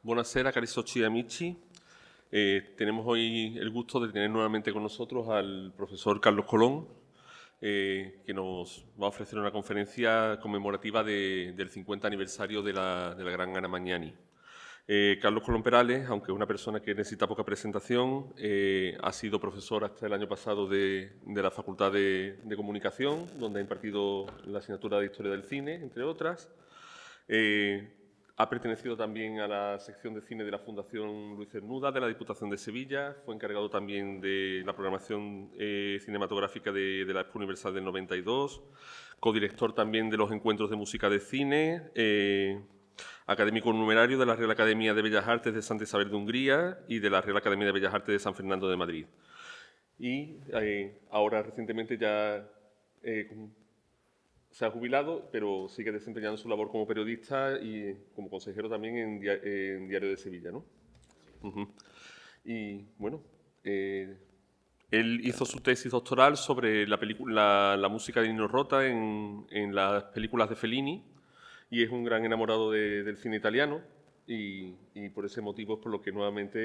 Buonasera, cari soci e amici. Tenemos hoy el gusto de tener nuevamente con nosotros al profesor Carlos Colón, que nos va a ofrecer una conferencia conmemorativa del 50 aniversario de la gran Ana Magnani. Carlos Colón Perales, aunque es una persona que necesita poca presentación, ha sido profesor hasta el año pasado de la Facultad de Comunicación, donde ha impartido la asignatura de Historia del Cine, entre otras. Ha pertenecido también a la sección de cine de la Fundación Luis Cernuda, de la Diputación de Sevilla. Fue encargado también de la programación cinematográfica de la Expo Universal del 92. Codirector también de los encuentros de música de cine. Académico numerario de la Real Academia de Bellas Artes de Santa Isabel de Hungría y de la Real Academia de Bellas Artes de San Fernando de Madrid. Y ahora recientemente ya se ha jubilado, pero sigue desempeñando su labor como periodista y como consejero también en Diario de Sevilla, ¿no? Y bueno, él hizo su tesis doctoral sobre la música de Nino Rota en las películas de Fellini y es un gran enamorado del cine italiano y por ese motivo es por lo que nuevamente,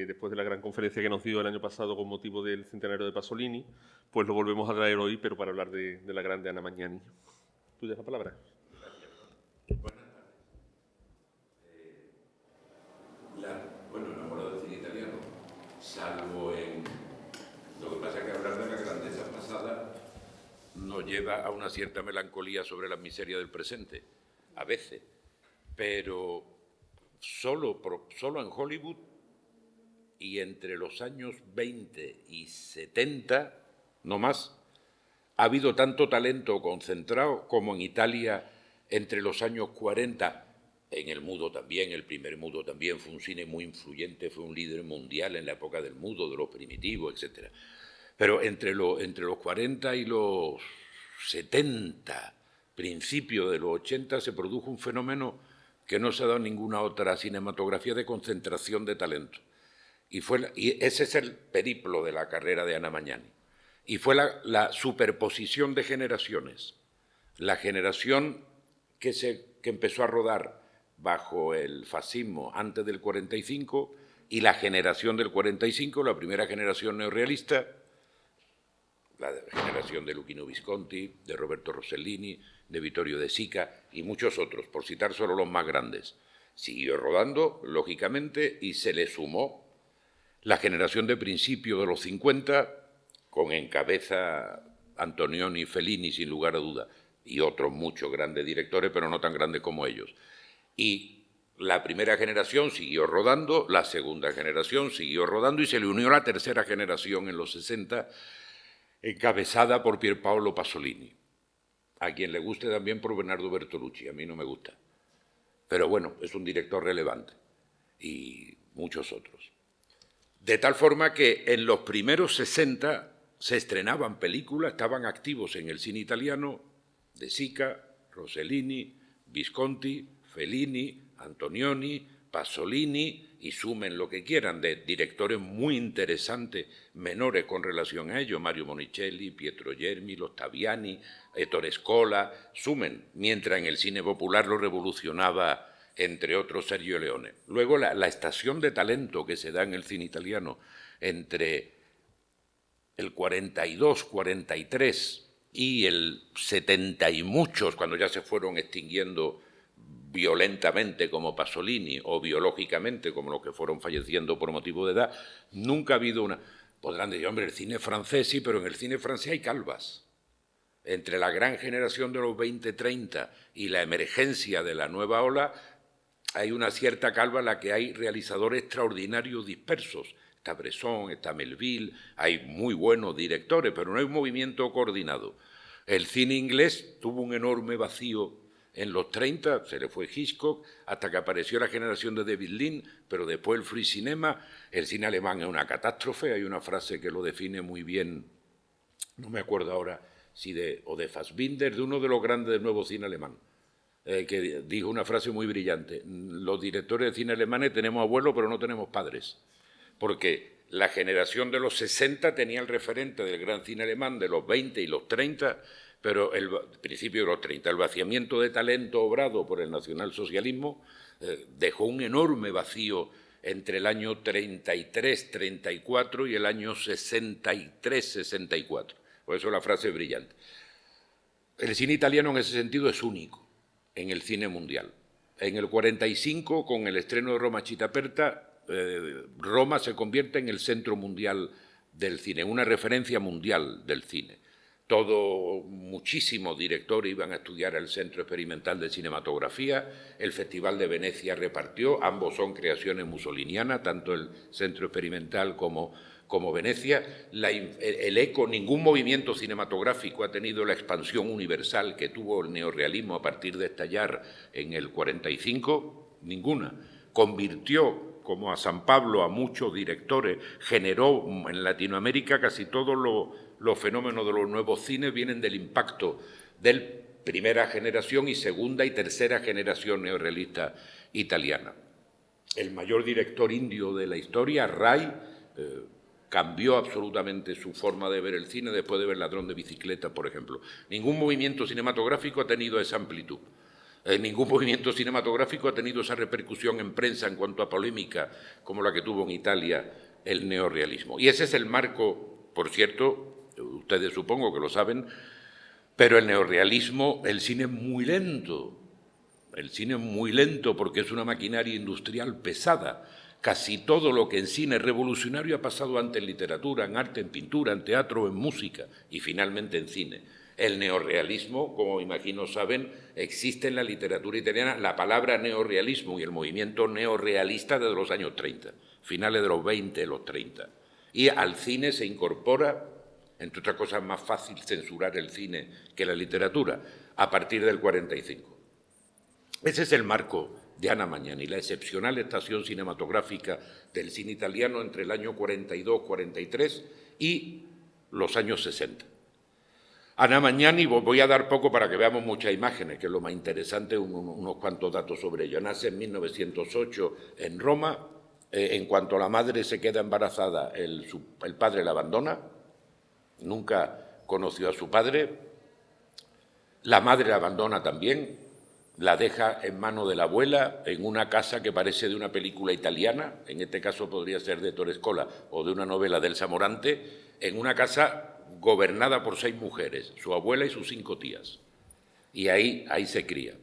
después de la gran conferencia que nos dio el año pasado con motivo del centenario de Pasolini, pues lo volvemos a traer hoy, pero para hablar de la grande Ana Magnani. Tuya la palabra. Gracias. Buenas tardes. Enamorado del cine italiano, salvo en... Lo que pasa es que hablar de la grandeza pasada nos lleva a una cierta melancolía sobre la miseria del presente, a veces, pero solo en Hollywood y entre los años 20 y 70, no más, ha habido tanto talento concentrado como en Italia entre los años 40, en el mudo también, el primer mudo también fue un cine muy influyente, fue un líder mundial en la época del mudo, de los primitivos, etc. Pero entre los 40 y los 70, principios de los 80, se produjo un fenómeno que no se ha dado en ninguna otra cinematografía de concentración de talento. Y ese es el periplo de la carrera de Ana Magnani. Y fue la superposición de generaciones. La generación que empezó a rodar bajo el fascismo antes del 45 y la generación del 45, la primera generación neorrealista, la generación de Luchino Visconti, de Roberto Rossellini, de Vittorio De Sica y muchos otros, por citar solo los más grandes. Siguió rodando, lógicamente, y se le sumó la generación de principios de los 50, con en cabeza Antonioni, Fellini, sin lugar a duda, y otros muchos grandes directores, pero no tan grandes como ellos. Y la primera generación siguió rodando, la segunda generación siguió rodando y se le unió la tercera generación en los 60, encabezada por Pierpaolo Pasolini, a quien le guste también por Bernardo Bertolucci, a mí no me gusta. Pero bueno, es un director relevante y muchos otros. De tal forma que en los primeros 60 se estrenaban películas, estaban activos en el cine italiano De Sica, Rossellini, Visconti, Fellini, Antonioni, Pasolini, y sumen lo que quieran, de directores muy interesantes, menores con relación a ellos, Mario Monicelli, Pietro Germi, los Taviani, Ettore Scola, sumen, mientras en el cine popular lo revolucionaba, entre otros, Sergio Leone. Luego la estación de talento que se da en el cine italiano entre el 42, 43 y el 70 y muchos, cuando ya se fueron extinguiendo violentamente como Pasolini o biológicamente como los que fueron falleciendo por motivo de edad, nunca ha habido una... Podrán decir, hombre, el cine francés sí, pero en el cine francés hay calvas. Entre la gran generación de los 20-30 y la emergencia de la nueva ola, hay una cierta calva en la que hay realizadores extraordinarios dispersos. Está Bresson, está Melville, hay muy buenos directores, pero no hay un movimiento coordinado. El cine inglés tuvo un enorme vacío en los 30, se le fue Hitchcock, hasta que apareció la generación de David Lean, pero después el free cinema. El cine alemán es una catástrofe, hay una frase que lo define muy bien, no me acuerdo ahora si de Fassbinder, de uno de los grandes del nuevo cine alemán, que dijo una frase muy brillante: los directores de cine alemanes tenemos abuelos pero no tenemos padres, porque la generación de los 60 tenía el referente del gran cine alemán de los 20 y los 30, pero el principio de los 30, el vaciamiento de talento obrado por el nacionalsocialismo dejó un enorme vacío entre el año 33-34 y el año 63-64. Por eso la frase es brillante. El cine italiano en ese sentido es único en el cine mundial. En el 45, con el estreno de Roma Città Aperta, Roma se convierte en el centro mundial del cine, una referencia mundial del cine. Muchísimos directores iban a estudiar al Centro Experimental de Cinematografía, el Festival de Venecia repartió, ambos son creaciones mussolinianas, tanto el Centro Experimental como Venecia. El eco, ningún movimiento cinematográfico ha tenido la expansión universal que tuvo el neorrealismo a partir de estallar en el 45, ninguna. Convirtió, como a San Pablo, a muchos directores, generó en Latinoamérica casi todos los fenómenos de los nuevos cines vienen del impacto de primera generación y segunda y tercera generación neorrealista italiana. El mayor director indio de la historia, Rai, cambió absolutamente su forma de ver el cine después de ver Ladrón de bicicleta, por ejemplo. Ningún movimiento cinematográfico ha tenido esa amplitud. Ningún movimiento cinematográfico ha tenido esa repercusión en prensa en cuanto a polémica como la que tuvo en Italia el neorrealismo. Y ese es el marco, por cierto, ustedes supongo que lo saben, pero el neorrealismo, el cine es muy lento. El cine es muy lento porque es una maquinaria industrial pesada. Casi todo lo que en cine es revolucionario ha pasado antes en literatura, en arte, en pintura, en teatro, en música y finalmente en cine. El neorrealismo, como imagino saben, existe en la literatura italiana la palabra neorrealismo y el movimiento neorrealista desde los años 30, finales de los 20, los 30. Y al cine se incorpora, entre otras cosas, más fácil censurar el cine que la literatura, a partir del 45. Ese es el marco de Anna Magnani, la excepcional estación cinematográfica del cine italiano entre el año 42-43 y los años 60. Anna Magnani, voy a dar poco para que veamos muchas imágenes, que es lo más interesante, unos cuantos datos sobre ella. Nace en 1908 en Roma. En cuanto la madre se queda embarazada, el padre la abandona, nunca conoció a su padre. La madre la abandona también, la deja en manos de la abuela en una casa que parece de una película italiana, en este caso podría ser de Ettore Scola o de una novela de Elsa Morante, en una casa gobernada por 6 mujeres, su abuela y sus 5 tías. Y ahí se cría.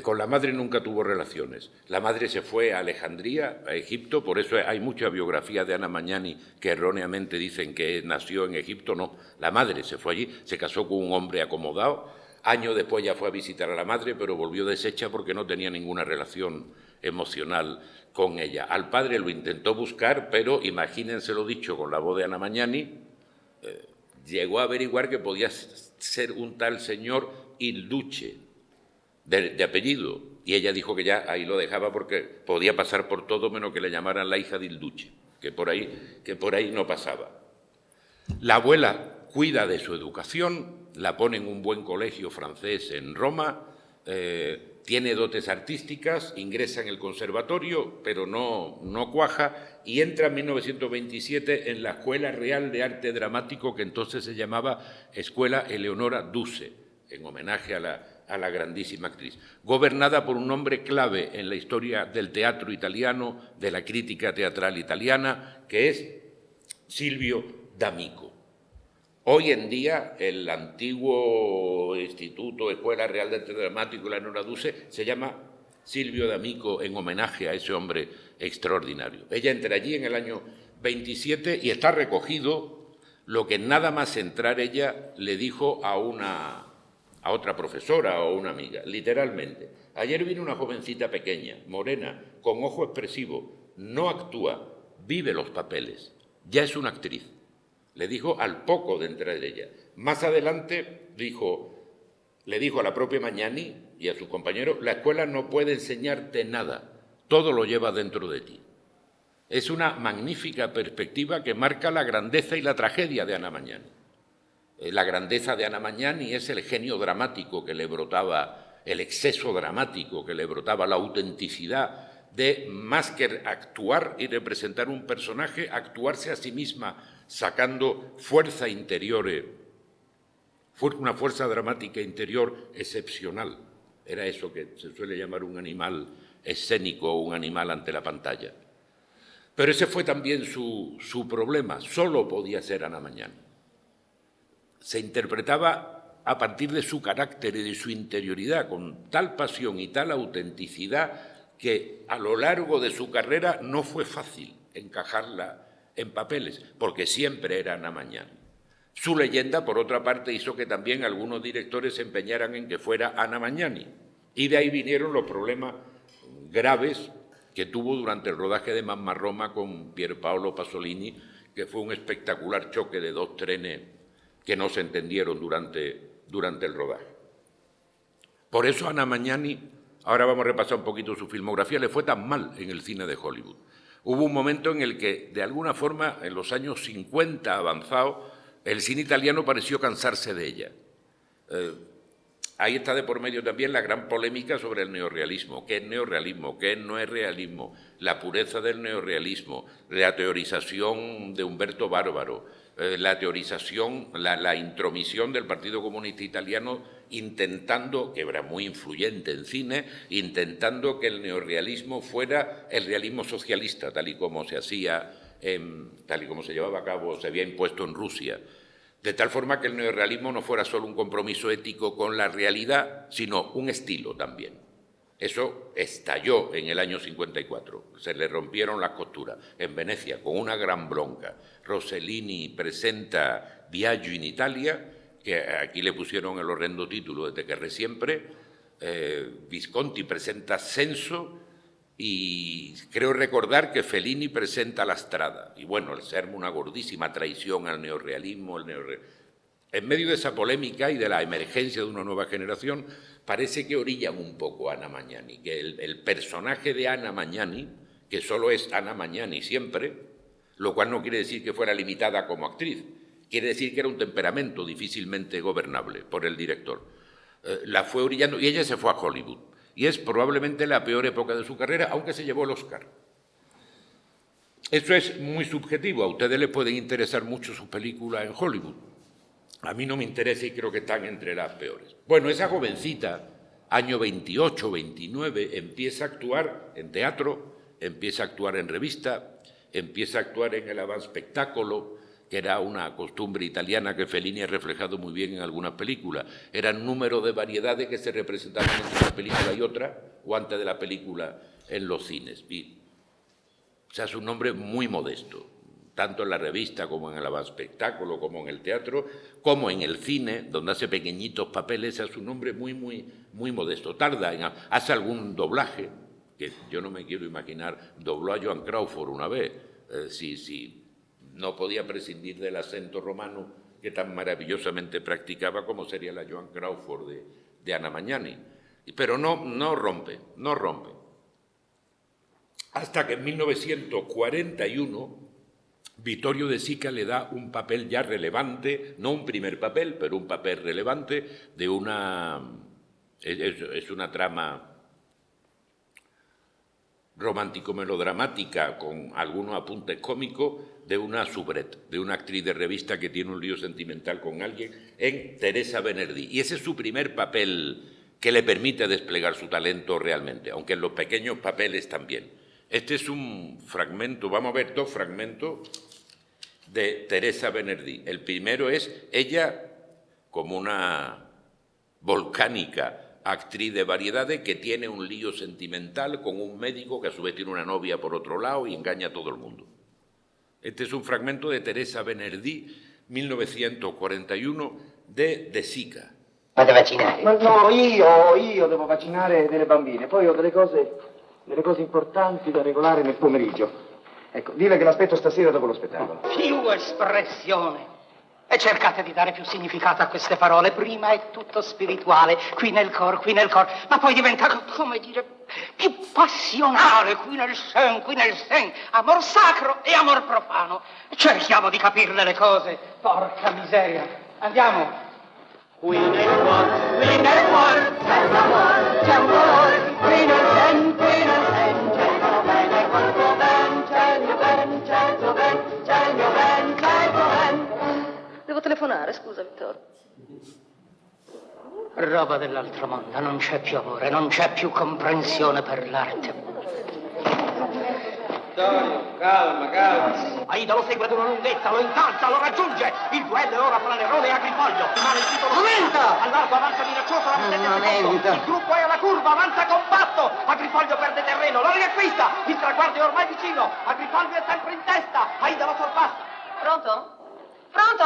Con la madre nunca tuvo relaciones. La madre se fue a Alejandría, a Egipto, por eso hay muchas biografías de Anna Magnani que erróneamente dicen que nació en Egipto. No, la madre se fue allí, se casó con un hombre acomodado. Años después ya fue a visitar a la madre, pero volvió deshecha porque no tenía ninguna relación emocional con ella. Al padre lo intentó buscar, pero imagínense lo dicho con la voz de Anna Magnani, llegó a averiguar que podía ser un tal señor Il Duce, de apellido, y ella dijo que ya ahí lo dejaba porque podía pasar por todo menos que le llamaran la hija de Il Duce, que por ahí no pasaba. La abuela cuida de su educación, la pone en un buen colegio francés en Roma, tiene dotes artísticas, ingresa en el conservatorio, pero no cuaja, y entra en 1927 en la Escuela Real de Arte Dramático, que entonces se llamaba Escuela Eleonora Duse, en homenaje a la grandísima actriz, gobernada por un hombre clave en la historia del teatro italiano, de la crítica teatral italiana, que es Silvio D'Amico. Hoy en día, el antiguo Instituto Escuela Real de Arte Dramático, la Eleonora Duse, se llama Silvio D'Amico en homenaje a ese hombre extraordinario. Ella entra allí en el año 27 y está recogido lo que nada más entrar ella le dijo a otra profesora o una amiga, literalmente. Ayer vino una jovencita pequeña, morena, con ojo expresivo, no actúa, vive los papeles, ya es una actriz. Le dijo al poco de entrar ella. Más adelante le dijo a la propia Magnani y a sus compañeros, la escuela no puede enseñarte nada, todo lo lleva dentro de ti. Es una magnífica perspectiva que marca la grandeza y la tragedia de Anna Magnani. La grandeza de Anna Magnani es el genio dramático que le brotaba, el exceso dramático que le brotaba, la autenticidad de, más que actuar y representar un personaje, actuarse a sí misma, sacando fuerza interior una fuerza dramática interior excepcional. Era eso que se suele llamar un animal escénico o un animal ante la pantalla. Pero ese fue también su problema. Solo podía ser Ana Mañani. Se interpretaba a partir de su carácter y de su interioridad, con tal pasión y tal autenticidad que a lo largo de su carrera no fue fácil encajarla en papeles, porque siempre era Ana Mañani. Su leyenda, por otra parte, hizo que también algunos directores se empeñaran en que fuera Ana Mañani. Y de ahí vinieron los problemas graves que tuvo durante el rodaje de Mamma Roma con Pierpaolo Pasolini, que fue un espectacular choque de dos trenes que no se entendieron durante el rodaje. Por eso Ana Mañani, ahora vamos a repasar un poquito su filmografía, le fue tan mal en el cine de Hollywood. Hubo un momento en el que, de alguna forma, en los años 50 avanzados, el cine italiano pareció cansarse de ella. Ahí está de por medio también la gran polémica sobre el neorrealismo. ¿Qué es neorrealismo? ¿Qué no es realismo? La pureza del neorrealismo, la teorización de Humberto Bárbaro, la teorización, la intromisión del Partido Comunista Italiano intentando, que era muy influyente en cine, intentando que el neorrealismo fuera el realismo socialista, tal y como se hacía, tal y como se llevaba a cabo, se había impuesto en Rusia. De tal forma que el neorrealismo no fuera solo un compromiso ético con la realidad, sino un estilo también. Eso estalló en el año 54, se le rompieron las costuras. En Venecia, con una gran bronca, Rossellini presenta Viaggio in Italia, que aquí le pusieron el horrendo título de Te querré siempre, Visconti presenta Censo, y creo recordar que Fellini presenta La Strada. Y bueno, se arma una gordísima traición al neorrealismo. En medio de esa polémica y de la emergencia de una nueva generación, parece que orillan un poco a Ana Mañani, que el personaje de Ana Mañani, que solo es Ana Mañani siempre, lo cual no quiere decir que fuera limitada como actriz, quiere decir que era un temperamento difícilmente gobernable por el director. La fue orillando y ella se fue a Hollywood. Y es probablemente la peor época de su carrera, aunque se llevó el Oscar. Eso es muy subjetivo. A ustedes les pueden interesar mucho sus películas en Hollywood. A mí no me interesa y creo que están entre las peores. Bueno, esa jovencita, año 28, 29, empieza a actuar en teatro, empieza a actuar en revista, empieza a actuar en el avant-spectáculo, que era una costumbre italiana que Fellini ha reflejado muy bien en algunas películas. Eran números de variedades que se representaban entre una película y otra, o antes de la película en los cines. Y se hace un nombre muy modesto, tanto en la revista como en el avant-spectáculo, como en el teatro, como en el cine, donde hace pequeñitos papeles, se hace un nombre muy modesto. Hace algún doblaje, que yo no me quiero imaginar, dobló a Joan Crawford una vez, sí. No podía prescindir del acento romano que tan maravillosamente practicaba como sería la Joan Crawford de Ana Mañani. Pero no rompe. Hasta que en 1941 Vittorio De Sica le da un papel ya relevante, no un primer papel, pero un papel relevante de es una trama romántico-melodramática con algunos apuntes cómicos de una soubrette, de una actriz de revista que tiene un lío sentimental con alguien, en Teresa Bernardí. Y ese es su primer papel que le permite desplegar su talento realmente, aunque en los pequeños papeles también. Este es un fragmento, vamos a ver dos fragmentos de Teresa Bernardí. El primero es ella como una volcánica actriz de variedades que tiene un lío sentimental con un médico que a su vez tiene una novia por otro lado y engaña a todo el mundo. Este es un fragmento de Teresa Bernardí, 1941, De Sica. Fate vaccinare. Ma no, io devo vaccinare delle bambine, poi ho delle cose importanti da regolare nel pomeriggio. Ecco, dile che l'aspetto stasera dopo lo spettacolo. Più espressione. E cercate di dare più significato a queste parole. Prima è tutto spirituale, qui nel cor, ma poi diventa, come dire, più passionale, qui nel sen. Amor sacro e amor profano. Cerchiamo di capirle le cose. Porca miseria. Andiamo. Qui nel cuor, c'è un amor, qui nel sen, c'è il mio bene, quanto ben, c'è il mio ben, c'è il mio ben, c'è il mio ben, c'è il mio ben. Devo telefonare. parlare. Scusa, Vittorio. Roba dell'altro mondo, non c'è più amore, non c'è più comprensione per l'arte. Vittorio, calma. Aida lo segue ad una lunghezza, lo incalza, lo raggiunge. Il duello è ora fra Nerone e Agrifoglio. Rimane il titolo. Momento! Al largo avanza minaccioso la mettente al secondo. Momento. Il gruppo è alla curva, avanza compatto. Agrifoglio perde terreno, lo riacquista. Il traguardo è ormai vicino. Agrifoglio è sempre in testa. Aida lo sorpassa. Pronto? Pronto?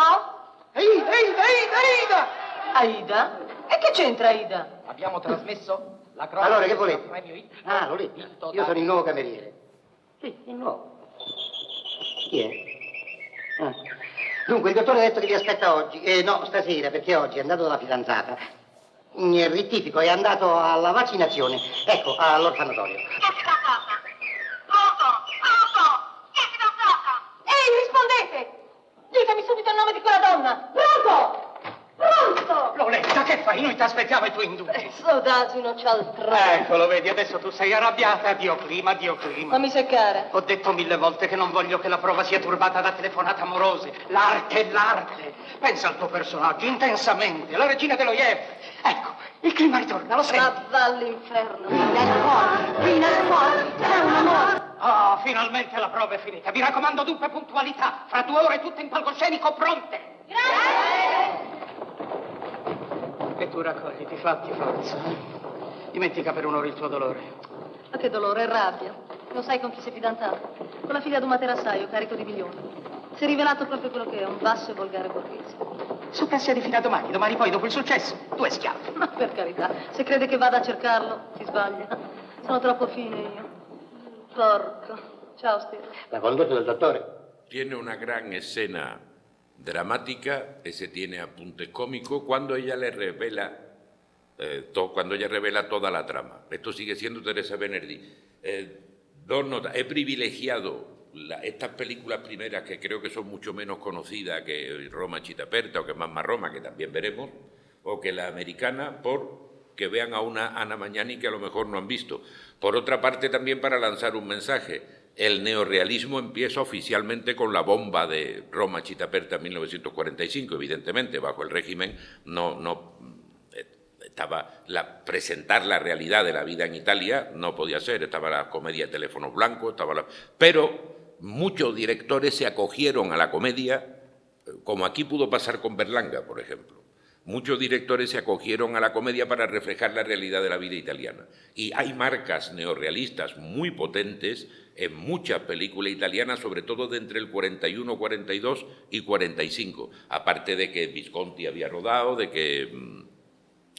Aida! Aida? E che c'entra Aida? Abbiamo trasmesso la cronaca. Allora, che volete? del premio Hit. Ah, volete? Io sono il nuovo cameriere. Sì, il nuovo. Chi è? Ah. Dunque, il dottore ha detto che vi aspetta oggi. No, stasera, perché oggi è andato dalla fidanzata. Rettifico, è andato alla vaccinazione. Ecco, all'orfanotorio. Ehi, rispondete! Ditemi subito il nome di quella donna! Pronto? Pronto? Loletta, che fai? Noi ti aspettiamo i tuoi indugi. Sodasino cialtrone. Eccolo, vedi, adesso tu sei arrabbiata. Dio clima. Fammi seccare. Ho detto 1000 volte che non voglio che la prova sia turbata da telefonate amorose. L'arte è l'arte. Pensa al tuo personaggio intensamente, la regina dell'Oiev. Ecco, il clima ritorna, lo senti? Ma va all'inferno. Qui nel cuore c'è un amore. Ah, finalmente la prova è finita. Vi raccomando dunque puntualità. Fra 2 ore tutte in palcoscenico pronte. E tu raccogliti, fatti forza. Dimentica per un'ora il tuo dolore. Ma che dolore e rabbia. Lo sai con chi sei fidanzato? Con la figlia di un materassaio carico di milioni. Si è rivelato proprio quello che è, un basso e volgare borghese. Su pensieri fino a domani poi dopo il successo, 2 schiavi. Ma per carità, se crede che vada a cercarlo, si sbaglia. Sono troppo fine io. Porco. Ciao, Stella. La condotta del dottore? Tiene una gran escena dramática, ese tiene apunte cómico, cuando ella le revela cuando ella revela toda la trama. Esto sigue siendo Teresa Bernardí. Dos notas. He privilegiado estas películas primeras, que creo que son mucho menos conocidas que Roma Chitaperta o que Mamma Roma, que también veremos, o que la americana, por que vean a una Anna Magnani que a lo mejor no han visto. Por otra parte, también para lanzar un mensaje. El neorrealismo empieza oficialmente con la bomba de Roma Chitaperta en 1945, evidentemente, bajo el régimen estaba presentar la realidad de la vida en Italia, no podía ser, estaba la comedia de teléfonos blancos, pero muchos directores se acogieron a la comedia, como aquí pudo pasar con Berlanga, por ejemplo. Muchos directores se acogieron a la comedia para reflejar la realidad de la vida italiana. Y hay marcas neorrealistas muy potentes en muchas películas italianas, sobre todo de entre el 41, 42 y 45. Aparte de que Visconti había rodado, de que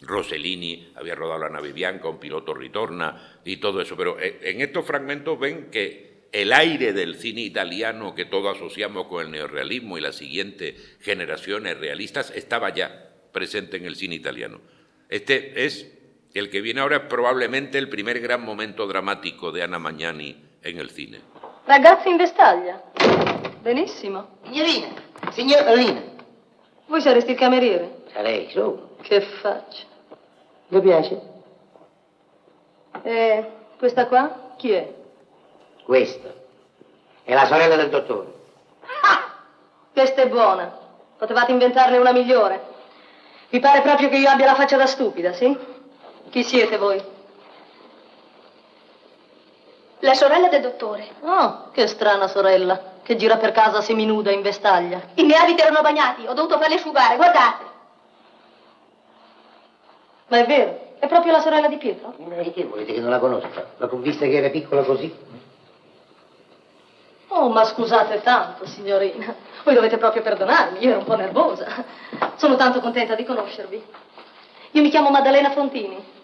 Rossellini había rodado La nave bianca, Un piloto ritorna y todo eso. Pero en estos fragmentos ven que el aire del cine italiano que todos asociamos con el neorrealismo y las siguientes generaciones realistas estaba ya presente en el cine italiano. Este es, el que viene ahora, es probablemente el primer gran momento dramático de Anna Magnani en el cine. Ragazzi in vestaglia. Benissimo. Signorina. Voi saresti il cameriere? Sarei, su. Che faccia. Vi piace? E questa qua chi è? Questa è la sorella del dottore. Ah! Questa è buona. Potevate inventarne una migliore. Vi pare proprio che io abbia la faccia da stupida, sì? Chi siete voi? La sorella del dottore. Oh, che strana sorella, che gira per casa seminuda in vestaglia. I miei abiti erano bagnati, ho dovuto farli asciugare, guardate. Ma è vero? È proprio la sorella di Pietro? E che volete che non la conosca? L'ho vista che era piccola così. Oh, ma scusate tanto, signorina. Voi dovete proprio perdonarmi, io ero un po' nervosa. Sono tanto contenta di conoscervi. Io mi chiamo Maddalena Frontini.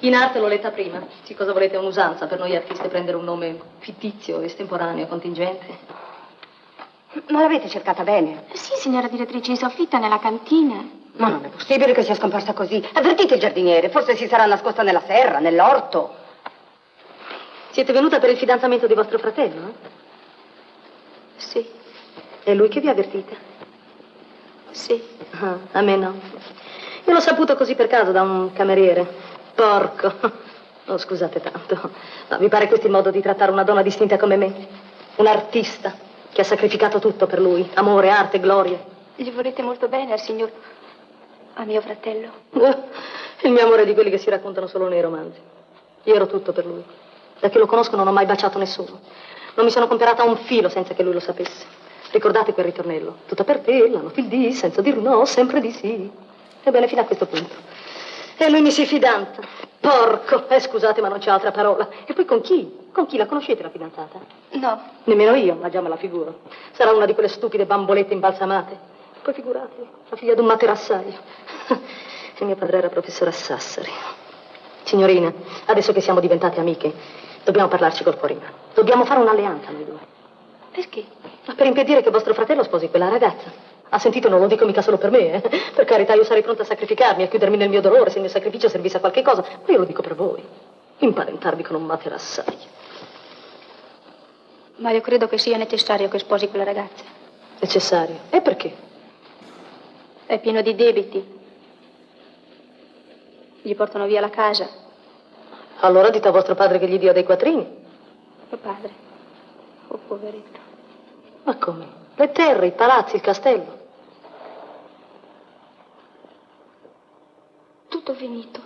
In arte l'ho letta prima. Sì, cosa volete, è un'usanza per noi artisti prendere un nome fittizio, estemporaneo, contingente. Ma l'avete cercata bene? Sì, signora direttrice, in soffitta nella cantina. Ma non è possibile che sia scomparsa così. Avvertite il giardiniere, forse si sarà nascosta nella serra, nell'orto. Siete venuta per il fidanzamento di vostro fratello, eh? Sì, È lui che vi ha avvertita? sì. Ah, a me no. Io l'ho saputo così per caso da un cameriere. Porco. Oh, scusate tanto. Ma vi pare questo il modo di trattare una donna distinta come me? Un artista che ha sacrificato tutto per lui. Amore, arte, gloria. Gli vorrete molto bene al signor... a mio fratello. Il mio amore è di quelli che si raccontano solo nei romanzi. Io ero tutto per lui. Da che lo conosco non ho mai baciato nessuno. Non mi sono comperata un filo senza che lui lo sapesse. Ricordate quel ritornello? Tutta per te, la notte il di, senza dir no, sempre di sì. Ebbene, fino a questo punto. E lui mi si fidanta. Porco! Scusate, ma non c'è altra parola. E poi con chi? Con chi la conoscete la fidanzata? No. Nemmeno io, ma già me la figuro. Sarà una di quelle stupide bambolette imbalsamate. Poi figuratevi, la figlia di un materassaio. E mio padre era professore a Sassari. Signorina, adesso che siamo diventate amiche, dobbiamo parlarci col cuore in mano. Dobbiamo fare un'alleanza noi due. Perché? Ma per impedire che vostro fratello sposi quella ragazza. Ha sentito, non lo dico mica solo per me, Per carità, io sarei pronta a sacrificarmi, a chiudermi nel mio dolore se il mio sacrificio servisse a qualche cosa. Ma io lo dico per voi. Imparentarvi con un materassaio. Ma io credo che sia necessario che sposi quella ragazza. Necessario? E perché? È pieno di debiti. Gli portano via la casa. Allora dite a vostro padre che gli dia dei quattrini. Mio padre. Oh, poveretto. Ma come? Le terre, i palazzi, il castello. Tutto finito.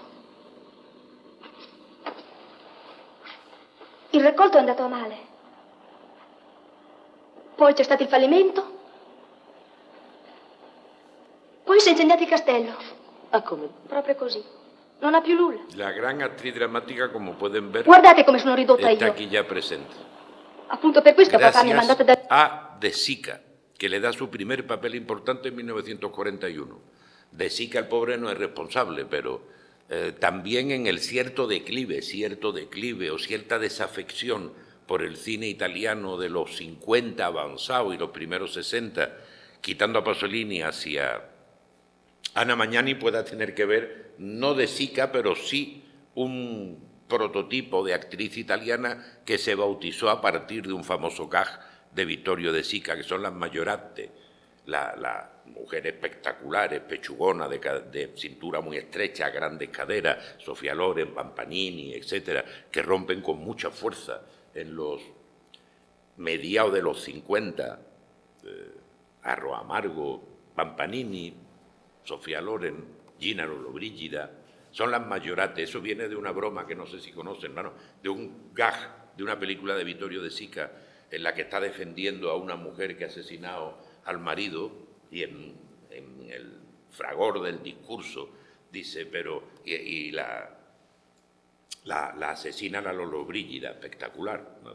Il raccolto è andato a male. Poi c'è stato il fallimento. Poi si è incendiato il castello. Ah, come? Proprio così. Non ha più nulla. La gran actriz dramática, como pueden ver, Guardate come sono ridotta está io. aquí ya presente. Appunto per questo papà mi ha mandato da... a De Sica, que le da su primer papel importante en 1941. De Sica, el pobre, no es responsable, pero también en el cierto declive o cierta desafección por el cine italiano de los 50 avanzado y los primeros 60, quitando a Pasolini hacia Anna Magnani, pueda tener que ver, no De Sica, pero sí un prototipo de actriz italiana que se bautizó a partir de un famoso gag de Vittorio De Sica, que son las mayoratte, la mujer espectacular, pechugona, de cintura muy estrecha, grandes caderas, Sofía Loren, Pampanini, etcétera, que rompen con mucha fuerza en los mediados de los 50, Arro Amargo, Pampanini, Sofía Loren, Gina Lollobrigida, son las mayoratte. Eso viene de una broma que no sé si conocen, ¿no? De un gag de una película de Vittorio De Sica en la que está defendiendo a una mujer que ha asesinado al marido y en el fragor del discurso dice, pero y la asesinan a Lollobrigida, espectacular, ¿no?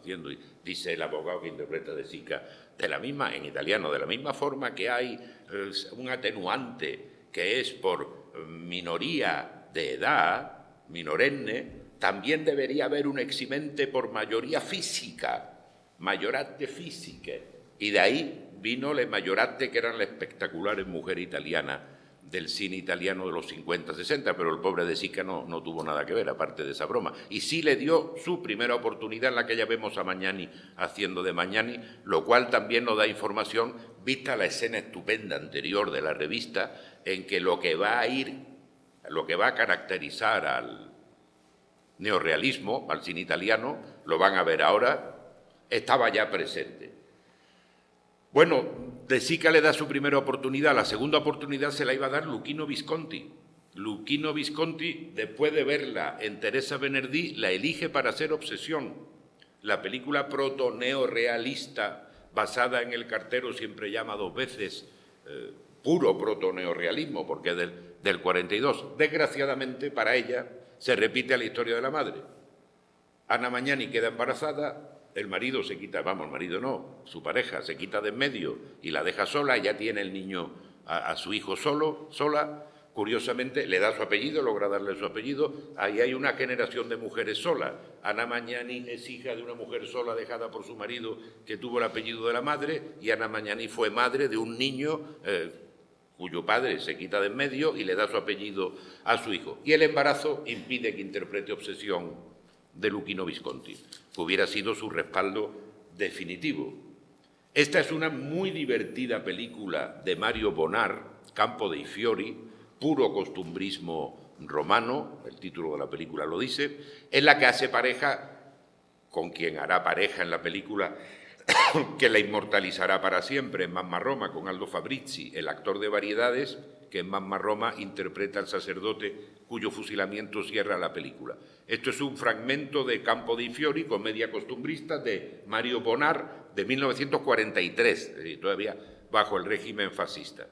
Dice el abogado que interpreta De Sica, en italiano, de la misma forma que hay un atenuante que es por minoría de edad, minorenne, también debería haber un eximente por mayoría física, mayoratte física, y de ahí vino le mayoratte, que eran las espectaculares mujeres italianas del cine italiano de los 50-60, pero el pobre De Sica no tuvo nada que ver, aparte de esa broma. Y sí le dio su primera oportunidad en la que ya vemos a Magnani haciendo de Magnani, lo cual también nos da información, vista la escena estupenda anterior de la revista, en que lo que va a caracterizar al neorrealismo, al cine italiano, lo van a ver ahora, estaba ya presente. Bueno, De Sica le da su primera oportunidad, la segunda oportunidad se la iba a dar Luchino Visconti. Luchino Visconti, después de verla en Teresa Bernardí, la elige para hacer Obsesión, la película proto-neorrealista basada en El cartero siempre llama dos veces, puro proto-neorrealismo, porque es del 42. Desgraciadamente, para ella, se repite la historia de la madre. Anna Magnani queda embarazada, el marido se quita, el marido no, su pareja se quita de en medio y la deja sola, ella tiene el niño, a su hijo sola, curiosamente le da su apellido, logra darle su apellido, ahí hay una generación de mujeres solas. Anna Magnani es hija de una mujer sola dejada por su marido que tuvo el apellido de la madre, y Anna Magnani fue madre de un niño cuyo padre se quita de en medio y le da su apellido a su hijo. Y el embarazo impide que interprete Obsesión de Luchino Visconti, que hubiera sido su respaldo definitivo. Esta es una muy divertida película de Mario Bonar, Campo dei Fiori, puro costumbrismo romano, el título de la película lo dice, en la que hace pareja con quien hará pareja en la película que la inmortalizará para siempre en Mamma Roma con Aldo Fabrizi, el actor de variedades que en Mamma Roma interpreta al sacerdote cuyo fusilamiento cierra la película. Esto es un fragmento de Campo dei Fiori, comedia costumbrista de Mario Bonar de 1943, todavía bajo el régimen fascista.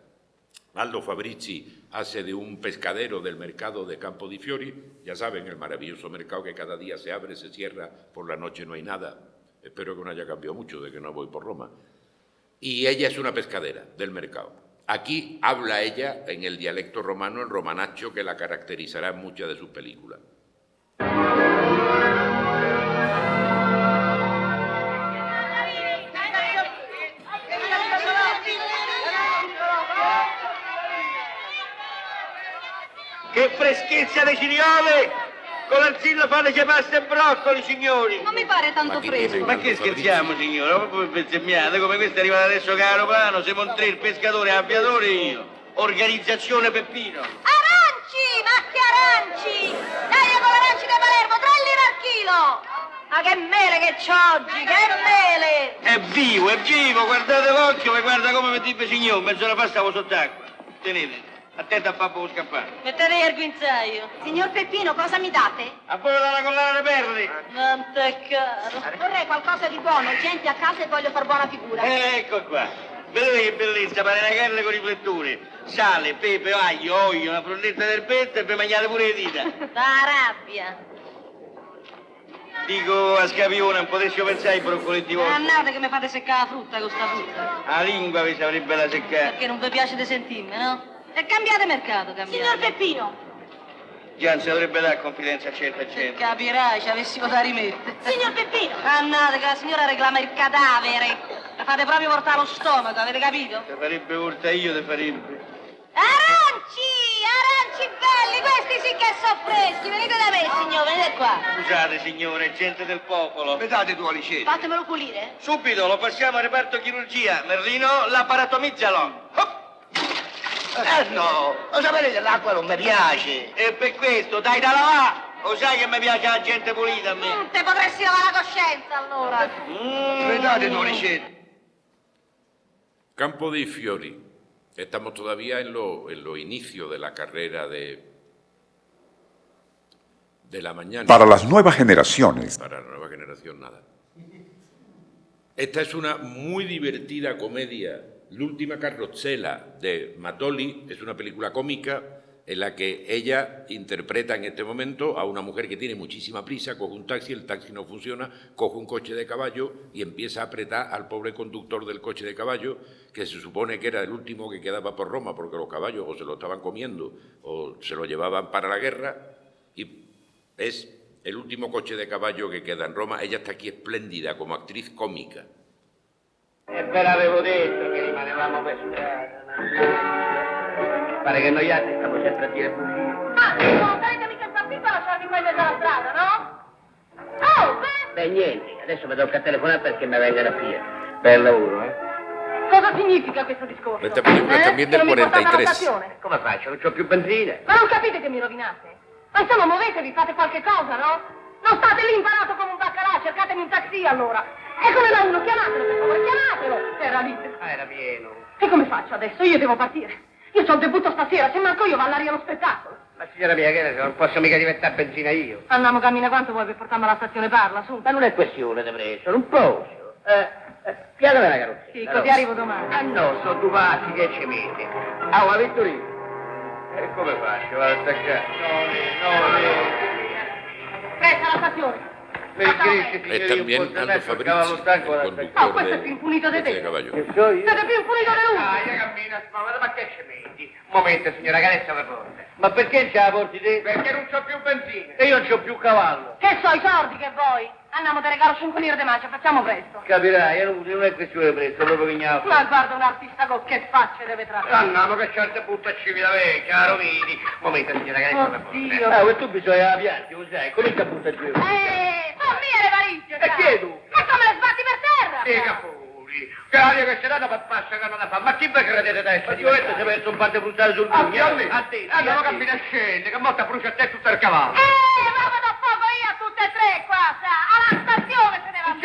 Aldo Fabrizi hace de un pescadero del mercado de Campo dei Fiori, ya saben, el maravilloso mercado que cada día se abre, se cierra, por la noche no hay nada. Espero que no haya cambiado mucho de que no voy por Roma. Y ella es una pescadera del mercado. Aquí habla ella en el dialecto romano, el romanaccio, que la caracterizará en muchas de sus películas. Che freschezza di cigliole! Con l'arzillo fateci pasta e broccoli, signori! Non mi pare tanto fresco. Ma che scherziamo, signora? Ma voi bestemmiate, come questo è arrivato adesso che aeroplano, siamo tre, il pescatore, l'aviatore e io. Organizzazione Peppino. Aranci! Ma che aranci! Dai con l'aranci da Palermo, 3 lire al chilo! Ma che mele che c'ho oggi, che mele! È vivo, guardate l'occhio, ma guarda come mi dice signor, mezz'ora fa stavo sott'acqua. Tenete. Attenta a Babbo scappare. Mettete il guinzaglio. Signor Peppino, cosa mi date? A voi dalla collana dei perli. Quanto è caro. Vorrei qualcosa di buono, gente a casa e voglio far buona figura. Ecco qua. Vedete che bellezza, pare una carne con riflettori. Sale, pepe, aglio, olio, una frondetta d'erbetta e vi mangiate pure le dita. Da rabbia. Dico a Scapione, non potessi pensare ai broccoletti vostri. Annate che mi fate seccare la frutta con sta frutta. La lingua vi saprebbe la seccare. Perché non vi piace di sentirmi, no? E cambiate mercato, cambiate. Signor Peppino! Già, non si dovrebbe dare confidenza a certa gente. Capirai, ci avessimo da rimettere. Signor Peppino! Annate che la signora reclama il cadavere. La fate proprio portare allo stomaco, avete capito? Te farebbe volta io, te farebbe. Aranci! Aranci belli, questi sì che sono freschi. Venite da me, signor, venite qua. Scusate, signore, gente del popolo. Mi date 2 alicette? Fatemelo pulire. Subito, lo passiamo al reparto chirurgia. Merlino, l'aparatomizzalo. Hop! No, lo sapete, l'acqua non mi piace. E per questo, dai da lavare. Lo sai che mi piace la gente pulita a me. Te potresti lavare la coscienza, allora. Mi date 2 alicette? Campo dei Fiori. Estamos todavía en los inicios de la carrera de la mañana. Para las nuevas generaciones. Para la nueva generación, nada. Esta es una muy divertida comedia. L'ultima carrozzella de Matoli es una película cómica en la que ella interpreta en este momento a una mujer que tiene muchísima prisa, coge un taxi, el taxi no funciona, coge un coche de caballo y empieza a apretar al pobre conductor del coche de caballo, que se supone que era el último que quedaba por Roma, porque los caballos o se lo estaban comiendo o se lo llevaban para la guerra, y es el último coche de caballo que queda en Roma. Ella está aquí espléndida como actriz cómica. E ve l'avevo detto che rimanevamo per strada. Pare che noiate, stiamo sempre a dire bugie. Ma non sarete mica impazzito a lasciarmi qua in mezzo alla strada, no? Oh, Beh, niente, adesso mi tocca telefonare perché mi venga la Fiat. Bel lavoro, eh? cosa significa questo discorso? Esta película es también Che del non mi portate alla 43. stazione? Come faccio? Non c'ho più benzina. Ma non capite che mi rovinate? Ma insomma, muovetevi, fate qualche cosa, no? Non state lì imparato come un baccarà, cercatemi un taxi allora. Eccone là uno, chiamatelo, per favore, chiamatelo. Era lì. Ah, era pieno. E come faccio adesso? Io devo partire. Io c'ho il debutto stasera, se manco io va all'aria lo spettacolo. Ma signora mia, che ne so, non posso mica diventare benzina io. Andiamo, cammina quanto vuoi per portarmi alla stazione, parla, su. Ma non è questione di preso, non posso. Piatami la carrozzina. Sì, così arrivo domani. Ah no, sono 2 passi che ci metti. Ah, ma Vittorino. E come faccio? Vado a attaccare? Presta alla stazione. Es también Aldo Fabrizi, el No, questo è conductor più impunito di del coche de te. caballo. Che so io? Siete più impunito di lui. Ah, io cammino, ma che ci metti? Un momento, signora, che adesso la porta. Ma perché ce la porti te? Perché non c'ho più benzina. E io non c'ho più cavallo. Che so, i soldi che vuoi? Andiamo, te regalo 5 lire di mancia, facciamo presto. Capirai, non è questione di prezzo, proprio che Ma guarda un artista con che facce deve trattare. Andiamo che certo buttaci via vecchia, la rovini. Un momento, signora, che adesso la porta. Oddio. Ah, tu bisogna la pianti, lo sai, comincia a buttare giù. Sono mie le valigie, E chi è tu? Ma come le sbatti per terra? Dica pure. Che l'aria che c'è data per passa che non la fa. Ma chi vi credete adesso? Io si è messo un parte bruciare sul pugno. A te. Andiamo a camminare scende, che molta brucia a te tutto il cavallo. Ma vado a fuoco io a tutte e tre qua, sa. Alla stazione se ne va.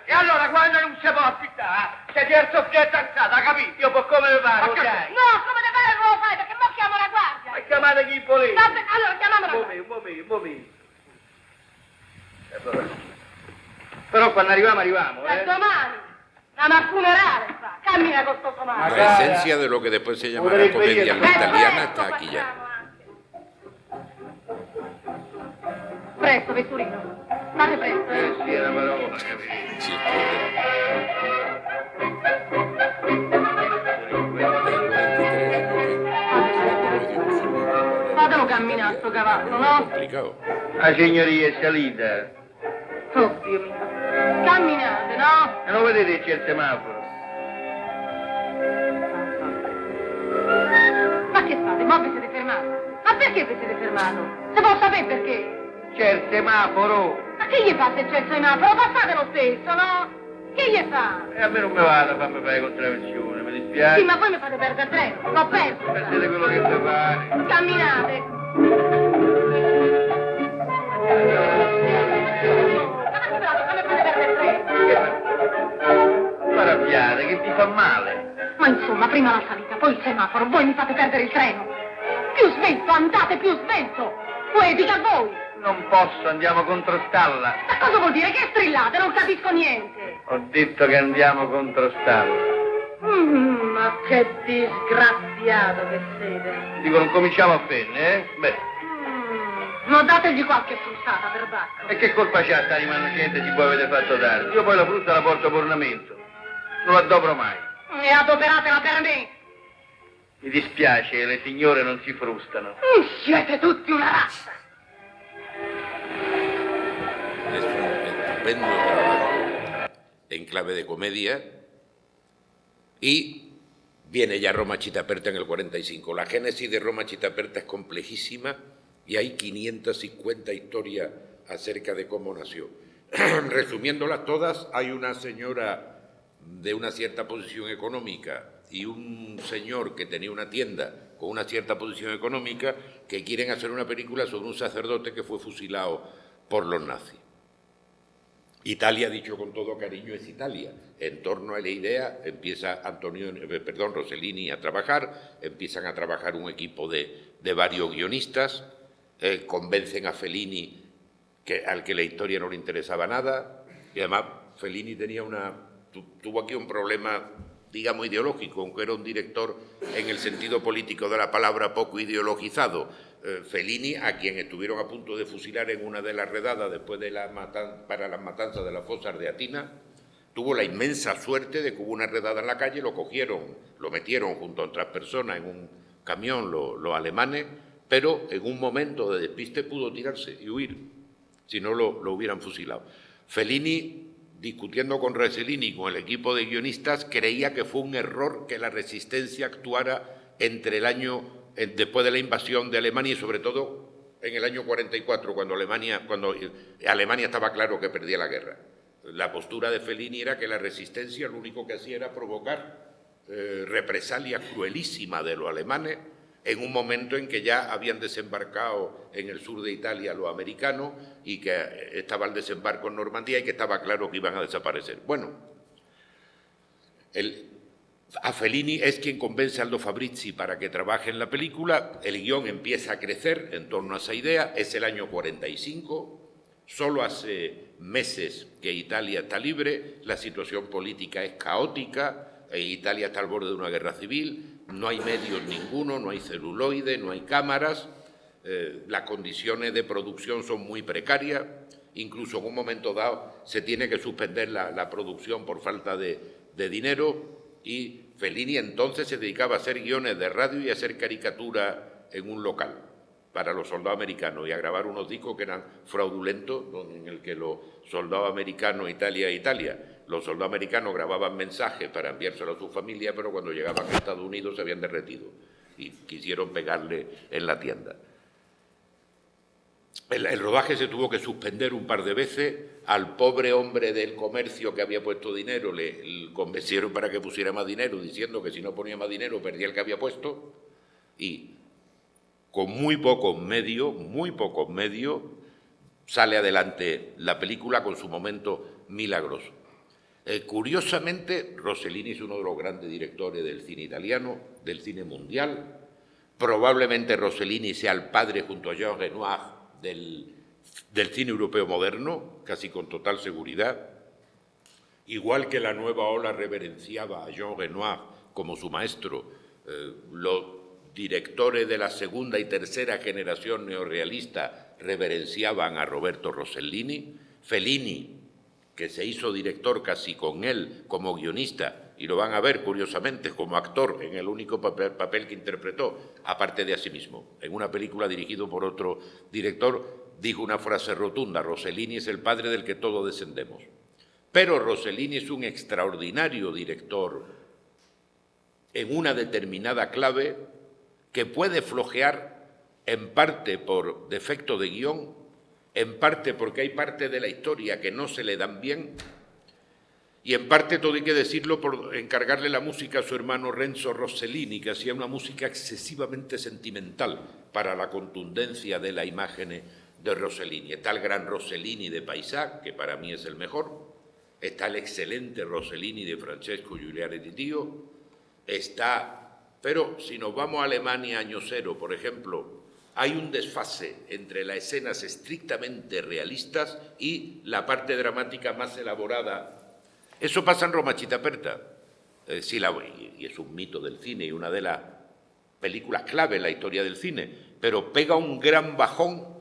E allora quando si può affittare. Se ti è il soffietto alzata, capito? Io per come mi pare, ok? No, come te pare non lo fai, perché mo chiamo la guardia. Ma chiamate chi volete. Vabbè, allora chiamiamo la guardia. Un momento. Però quando arriviamo, A domani. Andiamo al funerale, fa. Cammina con sto somaro. La esencia de lo que después se llamará comedia italiana está aquí ya. Presto, Vetturino. Fate presto. Sì, è una parola, capito? Sí, joder. Fatelo camminare sto cavallo, no? Complicado. La signoria è salita. Oh, Dio mio. Camminate, no? E non vedete c'è il semaforo? Ma che fate? Ma vi siete fermati? Ma perché vi siete fermati? Se può sapere perché? C'è il semaforo. Ma che gli fa se c'è il semaforo? Passate lo stesso, no? Che gli fa? E a me non mi vada a farmi fare contravvenzione, mi dispiace. Sì, ma poi mi fate perdere il treno. L'ho perso. Perdete quello che vi pare. Camminate. Come fate perdere il treno? Non arrabbiate, che vi fa male. Ma insomma, prima la salita, poi il semaforo, voi mi fate perdere il treno. Più svelto, andate più svelto. Poi dica a voi. Non posso, andiamo contro stalla. Ma cosa vuol dire? Che strillate? Non capisco niente. Ho detto che andiamo contro stalla. Ma che disgraziato che siete. Dico, non cominciamo a fenne, eh? Beh, Non dategli qualche frustata, perbacco. e che colpa c'ha sta anima innocente se voi avete fatto tardi? Io poi la frutta la porto per ornamento. Non la adopero mai. E adoperatela per me. Mi dispiace, le signore non si frustano. Siete tutti una razza. Es un estupendo trabajo en clave de comedia y viene ya Roma Chitaperta en el 45. La génesis de Roma Chitaperta es complejísima y hay 550 historias acerca de cómo nació. Resumiéndolas todas, hay una señora de una cierta posición económica y un señor que tenía una tienda con una cierta posición económica que quieren hacer una película sobre un sacerdote que fue fusilado por los nazis. Italia, dicho con todo cariño, es Italia. En torno a la idea empieza Rossellini a trabajar, empiezan a trabajar un equipo de varios guionistas, convencen a Fellini, al que la historia no le interesaba nada, y además Fellini tuvo aquí un problema, digamos, ideológico, aunque era un director en el sentido político de la palabra poco ideologizado. Fellini, a quien estuvieron a punto de fusilar en una de las redadas después de para las matanzas de las fosas de Atina, tuvo la inmensa suerte de que hubo una redada en la calle, lo cogieron, lo metieron junto a otras personas en un camión, los alemanes, pero en un momento de despiste pudo tirarse y huir, si no lo hubieran fusilado. Fellini, discutiendo con Rossellini y con el equipo de guionistas, creía que fue un error que la resistencia actuara entre el año después de la invasión de Alemania y sobre todo en el año 44, cuando Alemania estaba claro que perdía la guerra. La postura de Fellini era que la resistencia lo único que hacía era provocar represalias cruelísimas de los alemanes en un momento en que ya habían desembarcado en el sur de Italia los americanos y que estaba el desembarco en Normandía y que estaba claro que iban a desaparecer. Bueno, a Fellini es quien convence a Aldo Fabrizi para que trabaje en la película, el guión empieza a crecer en torno a esa idea, es el año 45, solo hace meses que Italia está libre, la situación política es caótica, Italia está al borde de una guerra civil, no hay medios ninguno, no hay celuloide, no hay cámaras, las condiciones de producción son muy precarias, incluso en un momento dado se tiene que suspender la producción por falta de dinero. Y Fellini entonces se dedicaba a hacer guiones de radio y a hacer caricaturas en un local para los soldados americanos y a grabar unos discos que eran fraudulentos, en el que los soldados americanos, Italia, los soldados americanos grababan mensajes para enviárselo a su familia, pero cuando llegaban a Estados Unidos se habían derretido y quisieron pegarle en la tienda. El rodaje se tuvo que suspender un par de veces. Al pobre hombre del comercio que había puesto dinero le convencieron para que pusiera más dinero, diciendo que si no ponía más dinero perdía el que había puesto. Y con muy pocos medios, sale adelante la película con su momento milagroso. Curiosamente, Rossellini es uno de los grandes directores del cine italiano, del cine mundial. Probablemente Rossellini sea el padre, junto a Jean Renoir, del cine europeo moderno, casi con total seguridad. Igual que la nueva ola reverenciaba a Jean Renoir como su maestro, los directores de la segunda y tercera generación neorrealista reverenciaban a Roberto Rossellini. Fellini, que se hizo director casi con él como guionista, y lo van a ver curiosamente como actor en el único papel que interpretó, aparte de a sí mismo. En una película dirigida por otro director, dijo una frase rotunda: Rossellini es el padre del que todos descendemos. Pero Rossellini es un extraordinario director en una determinada clave que puede flojear en parte por defecto de guión, en parte porque hay parte de la historia que no se le dan bien, y en parte, todo hay que decirlo, por encargarle la música a su hermano Renzo Rossellini, que hacía una música excesivamente sentimental para la contundencia de la imagen de Rossellini. Está el gran Rossellini de Paisà, que para mí es el mejor, está el excelente Rossellini de Francesco Giuliani di Dio, pero si nos vamos a Alemania año cero, por ejemplo, hay un desfase entre las escenas estrictamente realistas y la parte dramática más elaborada. Eso pasa en Roma Chitaperta, y es un mito del cine y una de las películas clave en la historia del cine, pero pega un gran bajón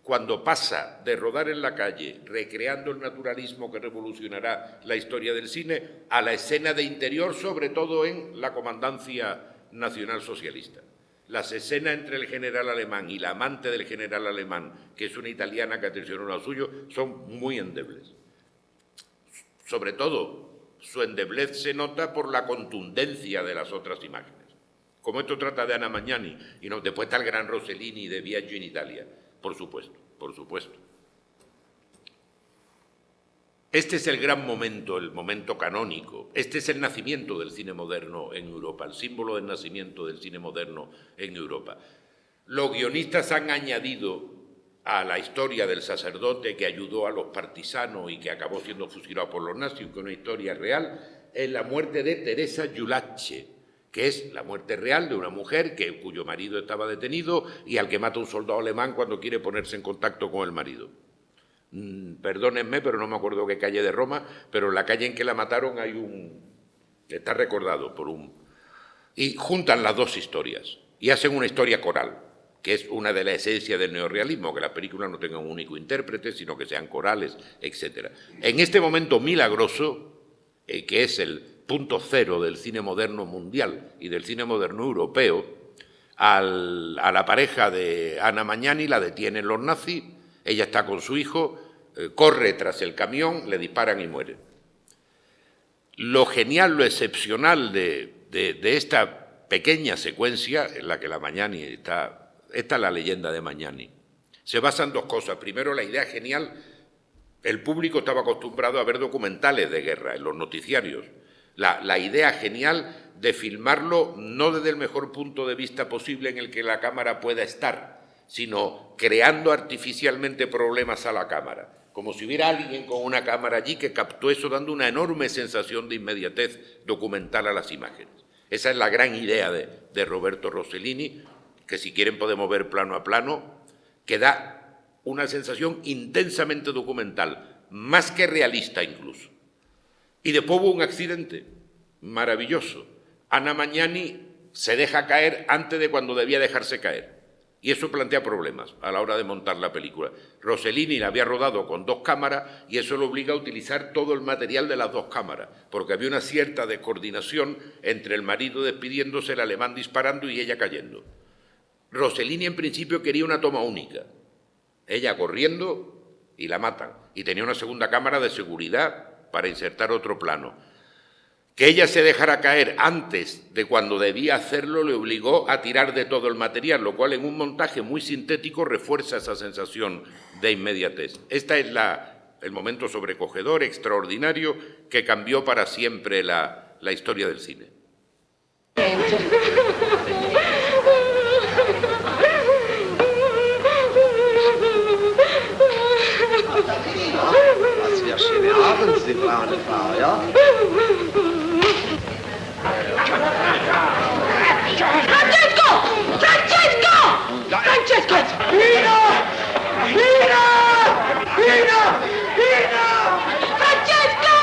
cuando pasa de rodar en la calle, recreando el naturalismo que revolucionará la historia del cine, a la escena de interior, sobre todo en la Comandancia Nacional Socialista. Las escenas entre el general alemán y la amante del general alemán, que es una italiana que atencionó lo suyo, son muy endebles. Sobre todo, su endeblez se nota por la contundencia de las otras imágenes. Como esto trata de Anna Magnani, y no, después está el gran Rossellini de Viaggio in Italia, por supuesto, por supuesto. Este es el gran momento, el momento canónico. Este es el nacimiento del cine moderno en Europa, el símbolo del nacimiento del cine moderno en Europa. Los guionistas han añadido a la historia del sacerdote que ayudó a los partisanos y que acabó siendo fusilado por los nazis, que es una historia real, es la muerte de Teresa Giulacce, que es la muerte real de una mujer cuyo marido estaba detenido y al que mata un soldado alemán cuando quiere ponerse en contacto con el marido. Perdónenme, pero no me acuerdo qué calle de Roma, pero en la calle en que la mataron está recordado por un... Y juntan las dos historias y hacen una historia coral, que es una de las esencias del neorrealismo, que las películas no tengan un único intérprete, sino que sean corales, etc. En este momento milagroso, que es el punto cero del cine moderno mundial y del cine moderno europeo, a la pareja de Anna Magnani la detienen los nazis, ella está con su hijo, corre tras el camión, le disparan y muere. Lo genial, lo excepcional de esta pequeña secuencia, en la que la Magnani está... Esta es la leyenda de Magnani. Se basa en dos cosas. Primero, la idea genial. El público estaba acostumbrado a ver documentales de guerra en los noticiarios. La idea genial de filmarlo no desde el mejor punto de vista posible en el que la cámara pueda estar, sino creando artificialmente problemas a la cámara. Como si hubiera alguien con una cámara allí que captó eso, dando una enorme sensación de inmediatez documental a las imágenes. Esa es la gran idea de Roberto Rossellini, que si quieren podemos ver plano a plano, que da una sensación intensamente documental, más que realista incluso. Y después hubo un accidente maravilloso. Anna Magnani se deja caer antes de cuando debía dejarse caer. Y eso plantea problemas a la hora de montar la película. Rossellini la había rodado con 2 cámaras y eso lo obliga a utilizar todo el material de las 2 cámaras, porque había una cierta descoordinación entre el marido despidiéndose, el alemán disparando y ella cayendo. Rossellini en principio quería una toma única, ella corriendo y la matan, y tenía una segunda cámara de seguridad para insertar otro plano. Que ella se dejara caer antes de cuando debía hacerlo le obligó a tirar de todo el material, lo cual en un montaje muy sintético refuerza esa sensación de inmediatez. Este es el momento sobrecogedor, extraordinario, que cambió para siempre la historia del cine. wir schöne Abend, Sie braune Frau, ja? Francesco! Francesco! Francesco! Pino! Pino! Pino! Pino! Francesco!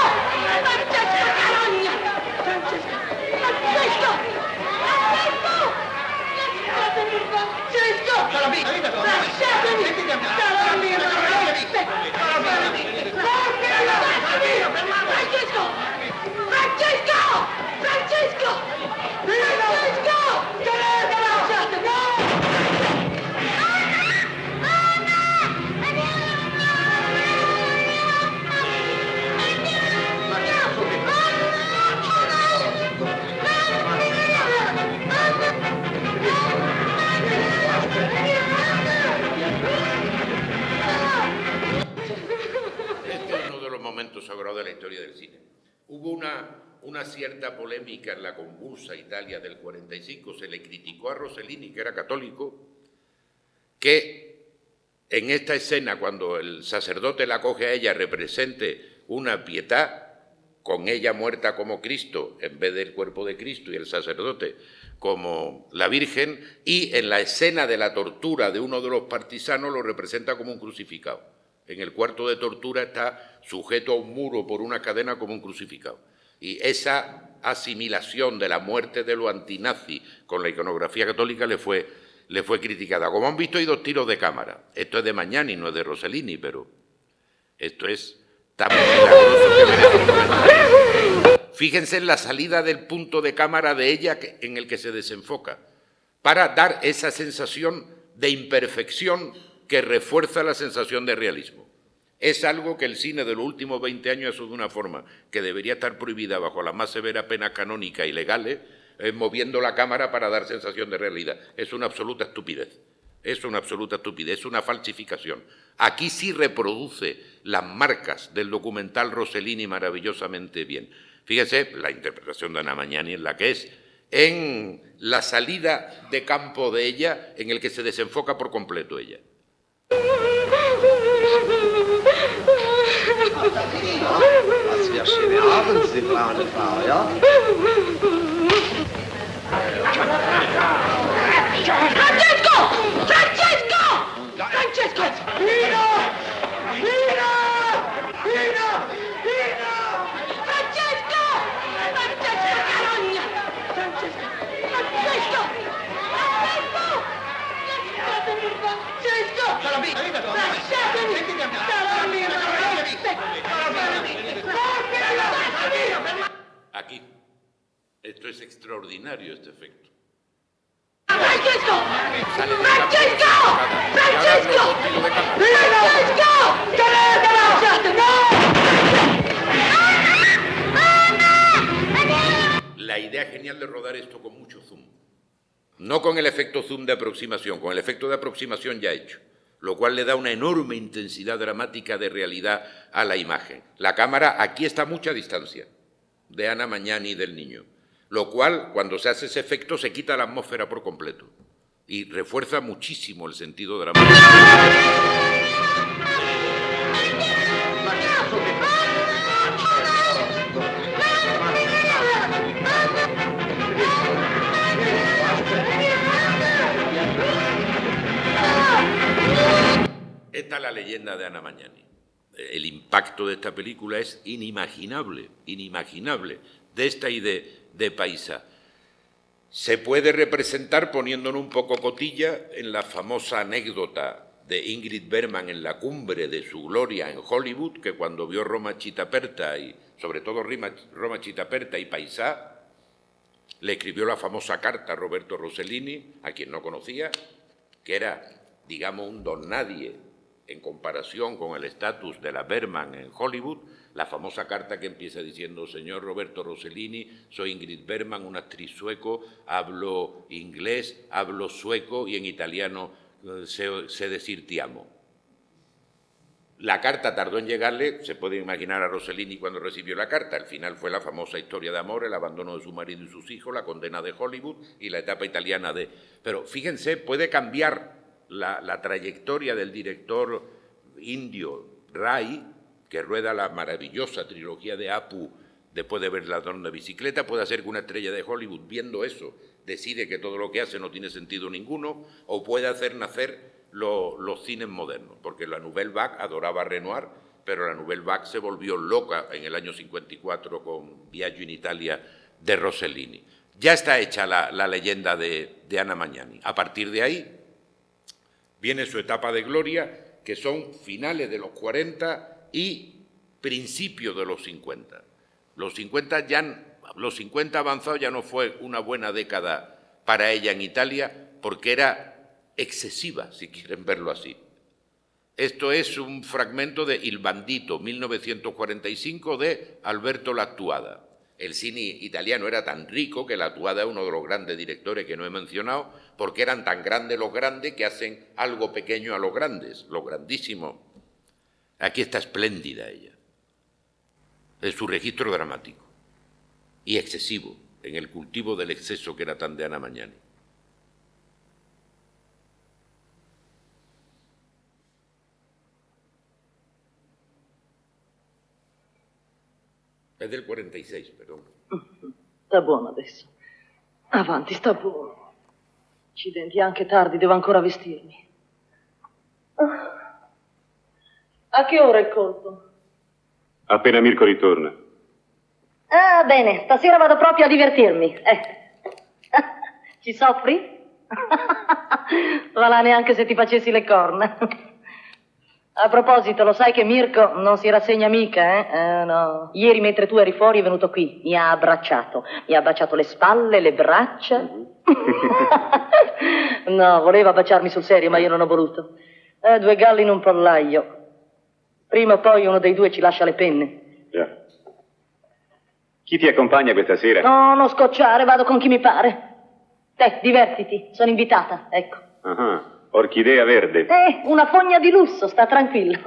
Francesco Carogna! Francesco! Francesco! Francesco! Francesco! Lasciatemi! Francesco! Francesco! Francesco! Francesco! Tenete, lasciate! Este es uno de los momentos sagrados de la historia del cine. Hubo una cierta polémica en la convulsa Italia del 45, se le criticó a Rossellini, que era católico, que en esta escena, cuando el sacerdote la coge a ella, represente una pietà, con ella muerta como Cristo, en vez del cuerpo de Cristo, y el sacerdote como la Virgen, y en la escena de la tortura de uno de los partisanos lo representa como un crucificado. En el cuarto de tortura está sujeto a un muro por una cadena como un crucificado. Y esa asimilación de la muerte de lo antinazi con la iconografía católica le fue criticada. Como han visto, hay 2 tiros de cámara. Esto es de Magnani, no es de Rossellini, pero esto es tan milagroso que merece un comentario. Fíjense en la salida del punto de cámara de ella en el que se desenfoca, para dar esa sensación de imperfección que refuerza la sensación de realismo. Es algo que el cine de los últimos 20 años ha hecho de una forma que debería estar prohibida bajo la más severa pena canónica y legales, moviendo la cámara para dar sensación de realidad. Es una absoluta estupidez. Es una absoluta estupidez, es una falsificación. Aquí sí reproduce las marcas del documental Rossellini maravillosamente bien. Fíjese la interpretación de Anna Magnani en la que es, en la salida de campo de ella, en el que se desenfoca por completo ella. Was für schöne Abend, Sie braune Frau, ja? Francesco! Francesco! Francesco! Pino! Pino! Pino! Pino! Francesco! Francesco Carogna! Francesco! Francesco! Francesco! Lasciatemi! Aquí. Esto es extraordinario, este efecto. ¡Francesco! Sale de ¡Francesco! ¡Francesco! ¡Francesco! ¡Francesco! ¡Tenete, lasciate! La idea genial de rodar esto con mucho zoom. No con el efecto zoom de aproximación, con el efecto de aproximación ya hecho, lo cual le da una enorme intensidad dramática de realidad a la imagen. La cámara aquí está a mucha distancia de Anna Magnani y del niño, lo cual, cuando se hace ese efecto, se quita la atmósfera por completo y refuerza muchísimo el sentido dramático. Esta es la leyenda de Anna Magnani. El impacto de esta película es inimaginable, inimaginable, de esta y de Paisa. Se puede representar, poniéndonos un poco cotilla, en la famosa anécdota de Ingrid Bergman en la cumbre de su gloria en Hollywood, que cuando vio Roma Città Aperta, y sobre todo Roma Città Aperta y Paisa, le escribió la famosa carta a Roberto Rossellini, a quien no conocía, que era, digamos, un don nadie en comparación con el estatus de la Bergman en Hollywood, la famosa carta que empieza diciendo: señor Roberto Rossellini, soy Ingrid Bergman, una actriz sueco, hablo inglés, hablo sueco y en italiano sé decir ti amo. La carta tardó en llegarle, se puede imaginar a Rossellini cuando recibió la carta. Al final fue la famosa historia de amor, el abandono de su marido y sus hijos, la condena de Hollywood y la etapa italiana de... Pero fíjense, puede cambiar la trayectoria del director indio Rai, que rueda la maravillosa trilogía de Apu después de ver Ladrón de bicicleta, puede ser que una estrella de Hollywood, viendo eso, decide que todo lo que hace no tiene sentido ninguno, o puede hacer nacer los cines modernos, porque la Nouvelle Vague adoraba a Renoir, pero la Nouvelle Vague se volvió loca en el año 54 con Viaggio in Italia de Rossellini. Ya está hecha la leyenda de Anna Magnani. A partir de ahí viene su etapa de gloria, que son finales de los 40 y principios de los 50. Los 50 avanzados ya no fue una buena década para ella en Italia, porque era excesiva, si quieren verlo así. Esto es un fragmento de Il Bandito, 1945, de Alberto Lattuada. El cine italiano era tan rico que Lattuada es uno de los grandes directores que no he mencionado, porque eran tan grandes los grandes que hacen algo pequeño a los grandes, lo grandísimo. Aquí está espléndida ella. Es su registro dramático y excesivo, en el cultivo del exceso que era tan de Anna Magnani. È del 46, perdón. Sta buono adesso. Avanti, sta buono. Accidenti, è anche tardi, devo ancora vestirmi. A che ora è il colpo? Appena Mirko ritorna. Ah, bene, stasera vado proprio a divertirmi. Ci soffri? Va là neanche se ti facessi le corna. A proposito, lo sai che Mirko non si rassegna mica, eh? No. Ieri, mentre tu eri fuori, è venuto qui. Mi ha abbracciato le spalle, le braccia. No, voleva baciarmi sul serio, ma io non ho voluto. Due galli in un pollaio. Prima o poi uno dei due ci lascia le penne. Già. Chi ti accompagna questa sera? No, non scocciare, vado con chi mi pare. Te, divertiti, sono invitata, ecco. Ah, orchidea verde. Una fogna di lusso, sta tranquillo.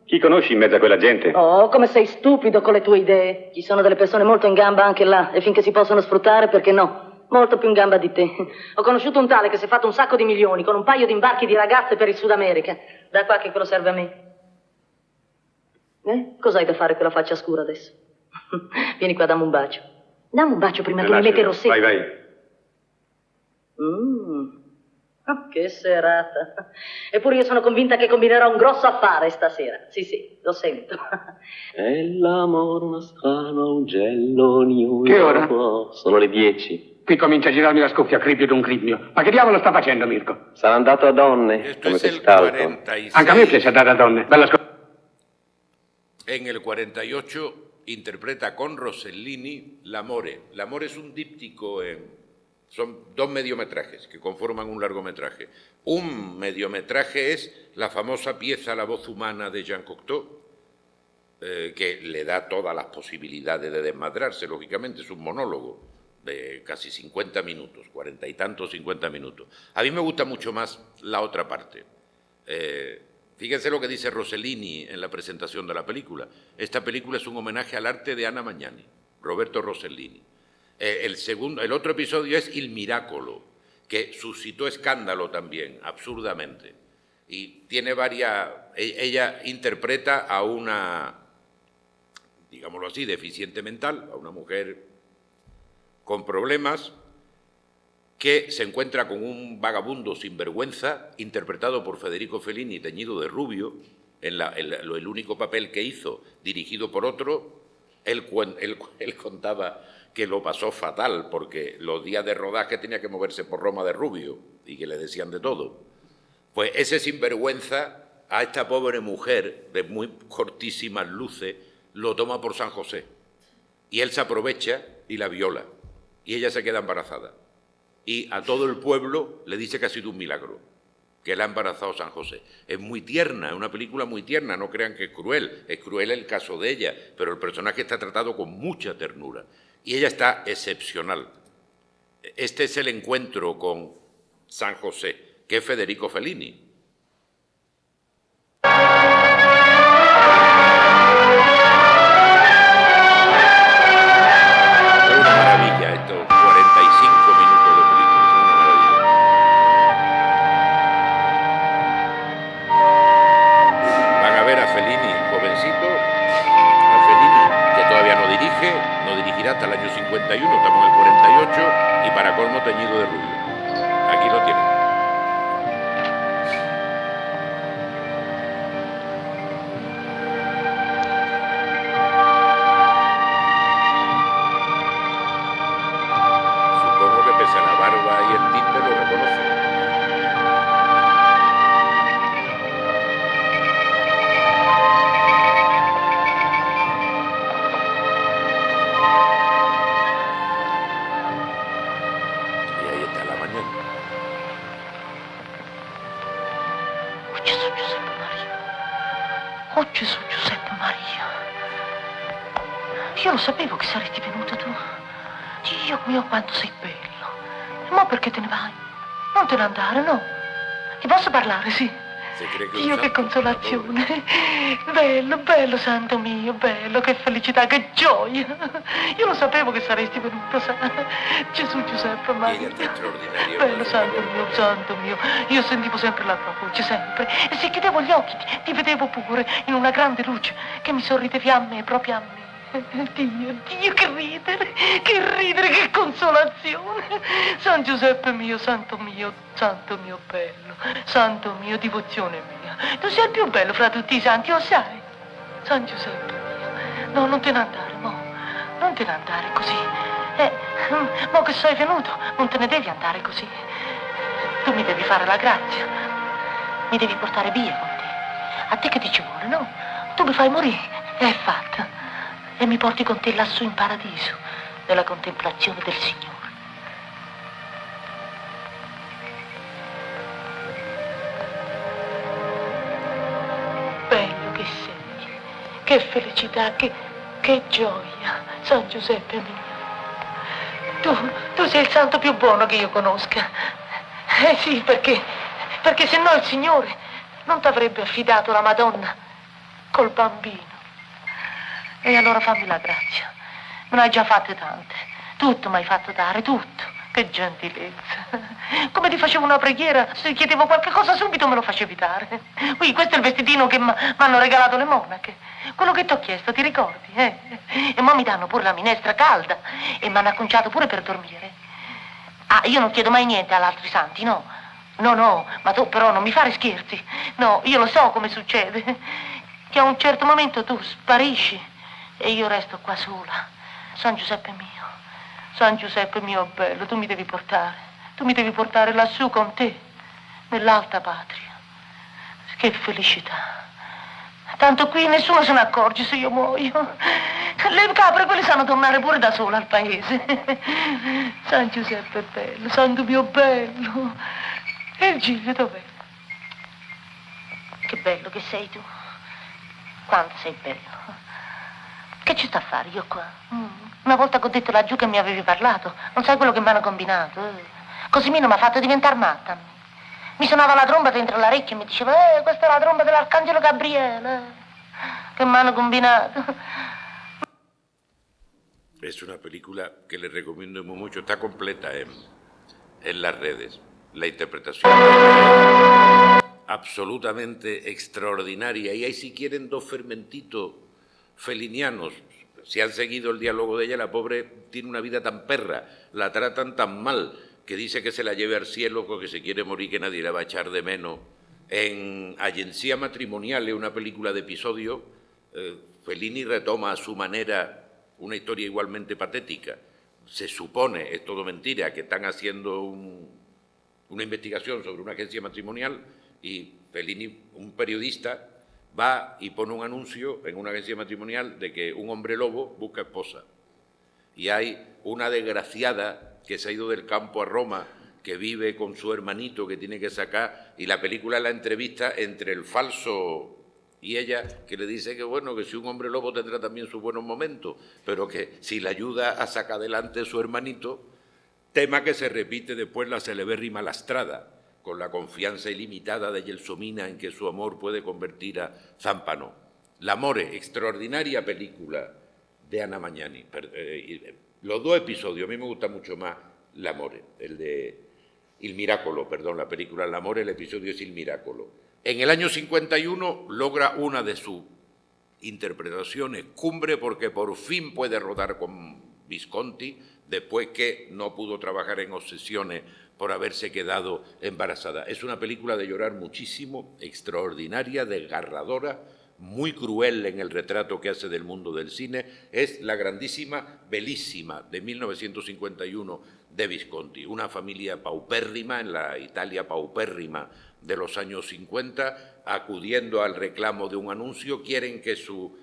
Chi conosci in mezzo a quella gente? Oh, come sei stupido con le tue idee. Ci sono delle persone molto in gamba anche là, e finché si possono sfruttare, perché no? Molto più in gamba di te. Ho conosciuto un tale che si è fatto un sacco di milioni con un paio di imbarchi di ragazze per il Sud America. Da qua che quello serve a me. Cos'hai da fare con la faccia scura adesso? Vieni qua, dammi un bacio. Dammi un bacio prima che mi mette il rossetto. Vai. Che serata. Eppure io sono convinta che combinerò un grosso affare stasera. Sì, lo sento. È l'amore uno strano ugello ognuno. Che ora? Sono le 10. Qui comincia a girarmi la scuffia, cribio d'un cribio. Ma che diavolo sta facendo, Mirko? Sarà andato a donne, come quest'altro. Anche a me piace andare a donne. Bella En el 48 interpreta con Rossellini L'Amore. L'Amore es un díptico, son dos mediometrajes que conforman un largometraje. Un mediometraje es la famosa pieza La voz humana de Jean Cocteau, que le da todas las posibilidades de desmadrarse, lógicamente, es un monólogo de casi 50 minutos, 40 y tantos, 50 minutos. A mí me gusta mucho más la otra parte. Fíjense lo que dice Rossellini en la presentación de la película. Esta película es un homenaje al arte de Anna Magnani, Roberto Rossellini. El otro episodio es Il Miracolo, que suscitó escándalo también, absurdamente. Y tiene ella interpreta a una, digámoslo así, deficiente mental, a una mujer con problemas, que se encuentra con un vagabundo sinvergüenza, interpretado por Federico Fellini, teñido de rubio, el único papel que hizo, dirigido por otro. Él contaba que lo pasó fatal, porque los días de rodaje tenía que moverse por Roma de rubio, y que le decían de todo. Pues ese sinvergüenza, a esta pobre mujer, de muy cortísimas luces, lo toma por San José. Y él se aprovecha y la viola, y ella se queda embarazada. Y a todo el pueblo le dice que ha sido un milagro, que la ha embarazado San José. Es muy tierna, es una película muy tierna, no crean que es cruel el caso de ella, pero el personaje está tratado con mucha ternura. Y ella está excepcional. Este es el encuentro con San José, que es Federico Fellini. Es una maravilla esto, 45 minutos de película, es una maravilla. Van a ver a Fellini jovencito Jorge nos dirigirá hasta el año 51, estamos en el 48, y para colmo teñido de rubio. Aquí lo tienen. Supongo que pese a la barba y el tinte lo reconocen. Y ahí está la mañana. Oh Gesù Giuseppe Maria. Oh Gesù Giuseppe Maria. Io lo sapevo che saresti venuto tu. Dio mio, quanto sei bello. Ma perché te ne vai? Non te ne andare, no? Ti posso parlare, sì? Se cree que Dio, un che santo, consolazione. Bello, bello, santo mio, bello, che felicità, che gioia. Io lo sapevo che saresti venuto, sa. Gesù Giuseppe Maria. Ella está extraordinaria. Bello, santo mio, santo mio. Io sentivo sempre la tua voce, sempre. E se chiudevo gli occhi, ti vedevo pure in una grande luce che mi sorridevi a me, proprio a me. Dio, Dio, che ridere, che consolazione. San Giuseppe mio, santo mio bello, santo mio, divozione mia. Tu sei il più bello fra tutti i santi, lo sai? San Giuseppe mio. No, non te ne andare, mo. Non te ne andare così. Mo che sei venuto, non te ne devi andare così. Tu mi devi fare la grazia. Mi devi portare via con te. A te che ti ci vuole, no? Tu mi fai morire. È fatta. E mi porti con te lassù in paradiso, nella contemplazione del Signore. Bello che sei, che felicità, che gioia, San Giuseppe mio. Tu sei il santo più buono che io conosca. Sì, perché se no il Signore non ti avrebbe affidato la Madonna col bambino. E allora fammi la grazia. Me ne hai già fatte tante. Tutto mi hai fatto dare, tutto. Che gentilezza. Come ti facevo una preghiera, se chiedevo qualche cosa subito me lo facevi dare. Qui, questo è il vestitino che mi hanno regalato le monache. Quello che ti ho chiesto, ti ricordi? E mo mi danno pure la minestra calda e mi hanno acconciato pure per dormire. Ah, io non chiedo mai niente agli altri santi, no. No, ma tu però non mi fare scherzi. No, io lo so come succede. Che a un certo momento tu sparisci. E io resto qua sola. San Giuseppe mio bello, tu mi devi portare lassù con te, nell'alta patria. Che felicità. Tanto qui nessuno se ne accorge se io muoio. Le capre quelle sanno tornare pure da sola al paese. San Giuseppe bello, santo mio bello. E il Giglio dov'è? Che bello che sei tu. Quanto sei bello. Che ci sta a fare io qua? Una volta che ho detto laggiù che mi avevi parlato, non sai quello che mi hanno combinato? Cosimino mi ha fatto diventare matta. Mi suonava la tromba dentro l'orecchio e mi diceva questa è la tromba dell'Arcangelo Gabriele. Che mi hanno combinato. Es una película que les recomiendo muy mucho. Está completa en las redes. La interpretación es absolutamente extraordinaria. Y ahí si quieren dos fermentitos felinianos, si han seguido el diálogo de ella, la pobre tiene una vida tan perra, la tratan tan mal, que dice que se la lleve al cielo, que se quiere morir, que nadie la va a echar de menos. En Agencia Matrimonial, una película de episodio, Fellini retoma a su manera una historia igualmente patética. Se supone, es todo mentira, que están haciendo una investigación sobre una agencia matrimonial y Fellini, un periodista, va y pone un anuncio en una agencia matrimonial de que un hombre lobo busca esposa. Y hay una desgraciada que se ha ido del campo a Roma, que vive con su hermanito que tiene que sacar, y la película es la entrevista entre el falso y ella, que le dice que bueno, que si un hombre lobo tendrá también sus buenos momentos, pero que si le ayuda a sacar adelante a su hermanito, tema que se repite después la celebérrima Lastrada, con la confianza ilimitada de Gelsomina en que su amor puede convertir a Zampano. L'Amore, extraordinaria película de Anna Magnani. Los dos episodios, a mí me gusta mucho más L'Amore, el de Il Miracolo, perdón, la película L'Amore, el episodio es Il Miracolo. En el año 51 logra una de sus interpretaciones. Cumbre porque por fin puede rodar con Visconti, después que no pudo trabajar en Obsesiones por haberse quedado embarazada. Es una película de llorar muchísimo, extraordinaria, desgarradora, muy cruel en el retrato que hace del mundo del cine. Es la grandísima Bellissima, de 1951, de Visconti. Una familia paupérrima, en la Italia paupérrima de los años 50, acudiendo al reclamo de un anuncio, quieren que su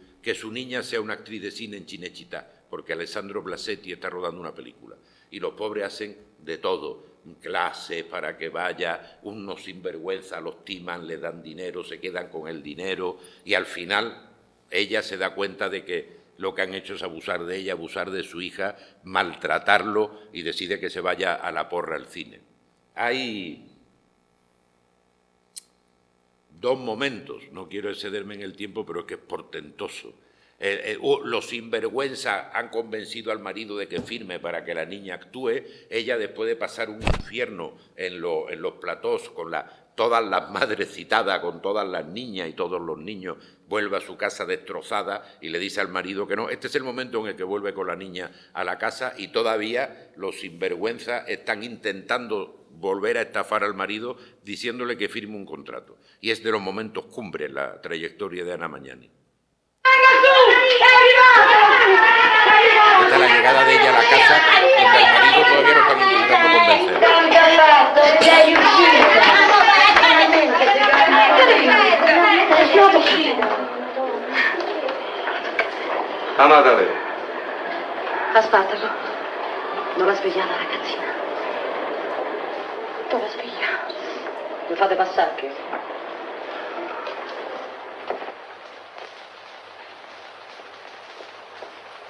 niña sea una actriz de cine en Cinecittà, porque Alessandro Blasetti está rodando una película. Y los pobres hacen de todo, clases para que vaya, unos sinvergüenza los timan, le dan dinero, se quedan con el dinero, y al final ella se da cuenta de que lo que han hecho es abusar de ella, abusar de su hija, maltratarlo, y decide que se vaya a la porra al cine. Hay dos momentos, no quiero excederme en el tiempo, pero es que es portentoso. Los sinvergüenza han convencido al marido de que firme para que la niña actúe. Ella, después de pasar un infierno en los platós con todas las madres citadas, con todas las niñas y todos los niños, vuelve a su casa destrozada y le dice al marido que no. Este es el momento en el que vuelve con la niña a la casa y todavía los sinvergüenza están intentando volver a estafar al marido diciéndole que firme un contrato. Y es de los momentos cumbre en la trayectoria de Anna Magnani. Esta es la llegada de ella a la casa, donde el marido todavía lo están intentando convencer. Amatale. Aspettalo. Non la svegliare, ragazzina. Non la sveglia. Mi fate passare che...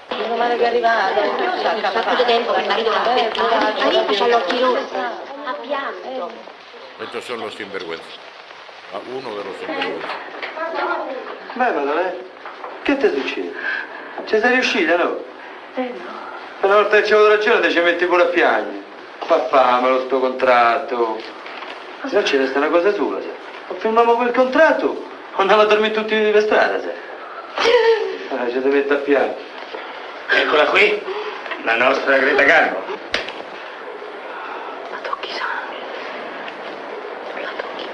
Meno male che è arrivato. Fa tutto tempo che il marito l'ha aspettato. Il marito c'ha l'occhi rossi. Ha pianto. Estos son los sinvergüenza. Uno de los sinvergüenza. Beh, madonna, che ti succede? Ci sei riuscita, no? No. Una volta che ci avevo ragione ti ci metti pure a piangere. Fammelo sto contratto. Se no ci resta una cosa sola, sai. O firmiamo quel contratto, o andiamo a dormire tutti per strada, sai. Ci ti metto a piangere. Eccola qui, la nostra Greta Garbo. La tocchi sangue. La tocchi.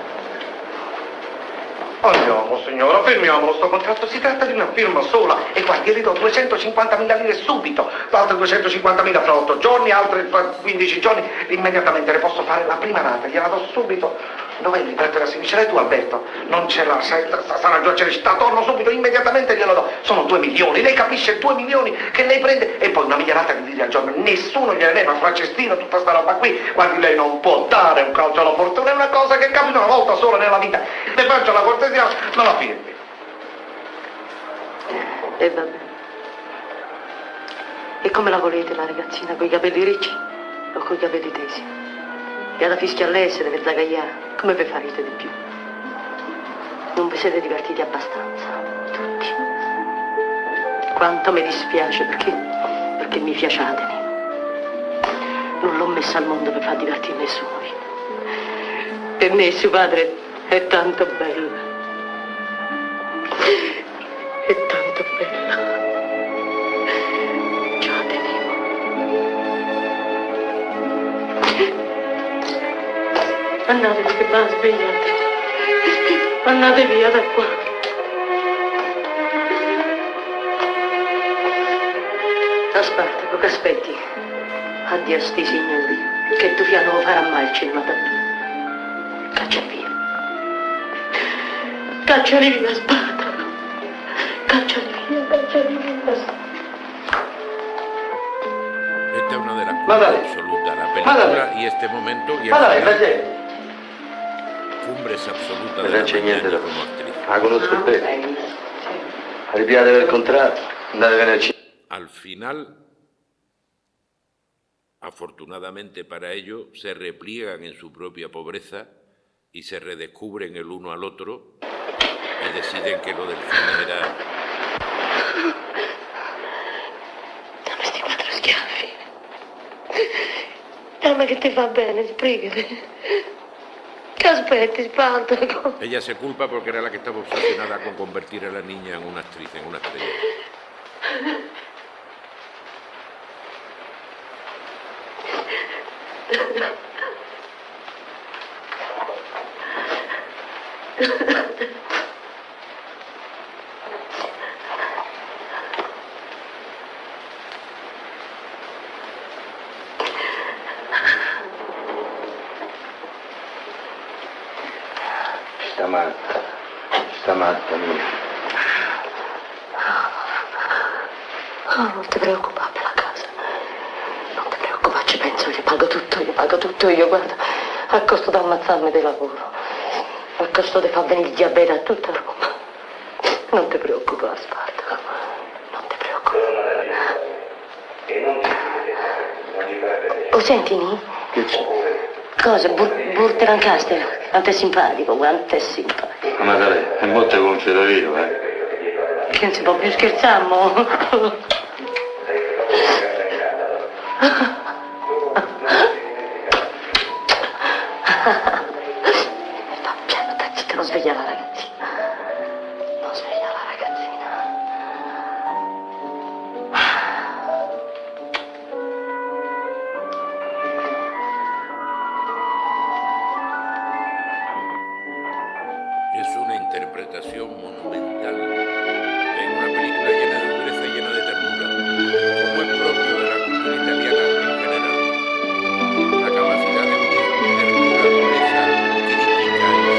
Andiamo, signora, firmiamolo sto contratto. Si tratta di una firma sola. E guardi, le do 250.000 lire subito. Altre 250.000 fra 8 giorni, altre fra 15 giorni. Immediatamente le posso fare la prima rata. Gliela do subito. Dov'è il libretto della sinistra? E tu, Alberto? Non ce l'ha, sarà già celesta. Torno subito, immediatamente glielo do. Sono 2 milioni. Lei capisce? 2 milioni che lei prende. E poi una migliorata di lire al giorno. Nessuno gliene leva, Francestina, tutta sta roba qui. Guardi, lei non può dare un calcio alla fortuna. È una cosa che capita una volta sola nella vita. Le faccio la cortesia, non la firmi. E vabbè. E come la volete la ragazzina? Coi capelli ricci o coi capelli tesi? E alla fischia a lei se deve zagagliare. Come vi farete di più? Non vi siete divertiti abbastanza, tutti. Quanto mi dispiace perché mi piaciatemi. Non l'ho messa al mondo per far divertire nessuno. Per me suo padre è tanto bello. È tanto bello. Già tenevo. Andatevi che va, svegliate. Andate via da qua. Aspetta, che aspetti. Addio a sti signori, che tu fia non farà mai il cinema da tu. Cacciali via. Cacciali via, spada. Cacciali via, cacciali via. Esta es una de las cumbres absolutas, la película y este momento y el final, cumbres absolutas de la Magnani como actriz. La conosco bene. Arriviate per il contratto, andatevene al cinema. Al final, afortunadamente para ello, se repliegan en su propia pobreza y se redescubren el uno al otro y deciden que lo del cine era... Dammi sti 4 schiaffi. Dammi che ti fa bene, sbrigati. Che aspetti, Spartaco? Ella se culpa porque era la que estaba obsesionada con convertir a la niña en una actriz, en una estrella. Sta matta mia. Oh, non ti preoccupare per la casa. Non ti preoccupare, ci penso, io pago tutto io, guarda. A costo di ammazzarmi di lavoro. A costo di far venire il diabete a tutta Roma. Non ti preoccupare, Spartaco. Non ti preoccupare. Oh, sentimi? Che c'è? Cosa? Burte Lancaster? Quanto è simpatico, quanto è simpatico. Ma Maddalena, è molto gonfio io, Che non si può più scherzare, mo? Piano, zitto, non svegliare la ragazzina. Non svegliare la ragazzina. Es una interpretación monumental en una película llena de dureza y llena de ternura, como es propio de la cultura italiana en general. La capacidad de unir ternura, dureza, crítica y sentimiento.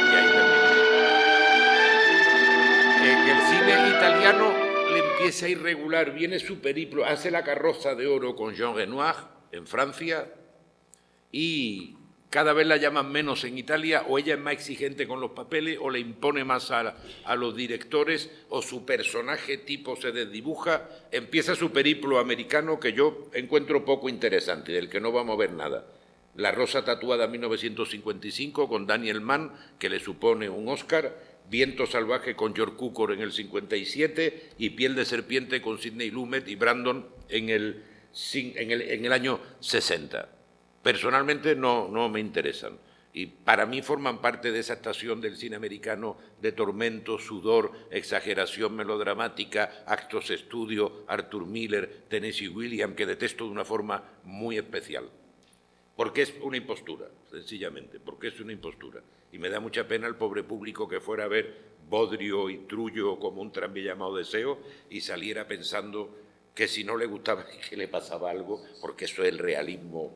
Y ahí termina. En el cine italiano le empieza a irregular, viene su periplo, hace La carroza de oro con Jean Renoir en Francia y cada vez la llaman menos en Italia, o ella es más exigente con los papeles o le impone más a los directores, o su personaje tipo se desdibuja, empieza su periplo americano que yo encuentro poco interesante, del que no vamos a ver nada. La rosa tatuada 1955 con Daniel Mann, que le supone un Oscar, Viento salvaje con George Cukor en el 57 y Piel de serpiente con Sidney Lumet y Brandon en el año 60. Personalmente no me interesan y para mí forman parte de esa estación del cine americano de tormento, sudor, exageración melodramática, actos estudio, Arthur Miller, Tennessee Williams, que detesto de una forma muy especial. Porque es una impostura, sencillamente, porque es una impostura. Y me da mucha pena el pobre público que fuera a ver Bodrio y Trullo como un tranvía llamado Deseo y saliera pensando que si no le gustaba que le pasaba algo, porque eso es el realismo,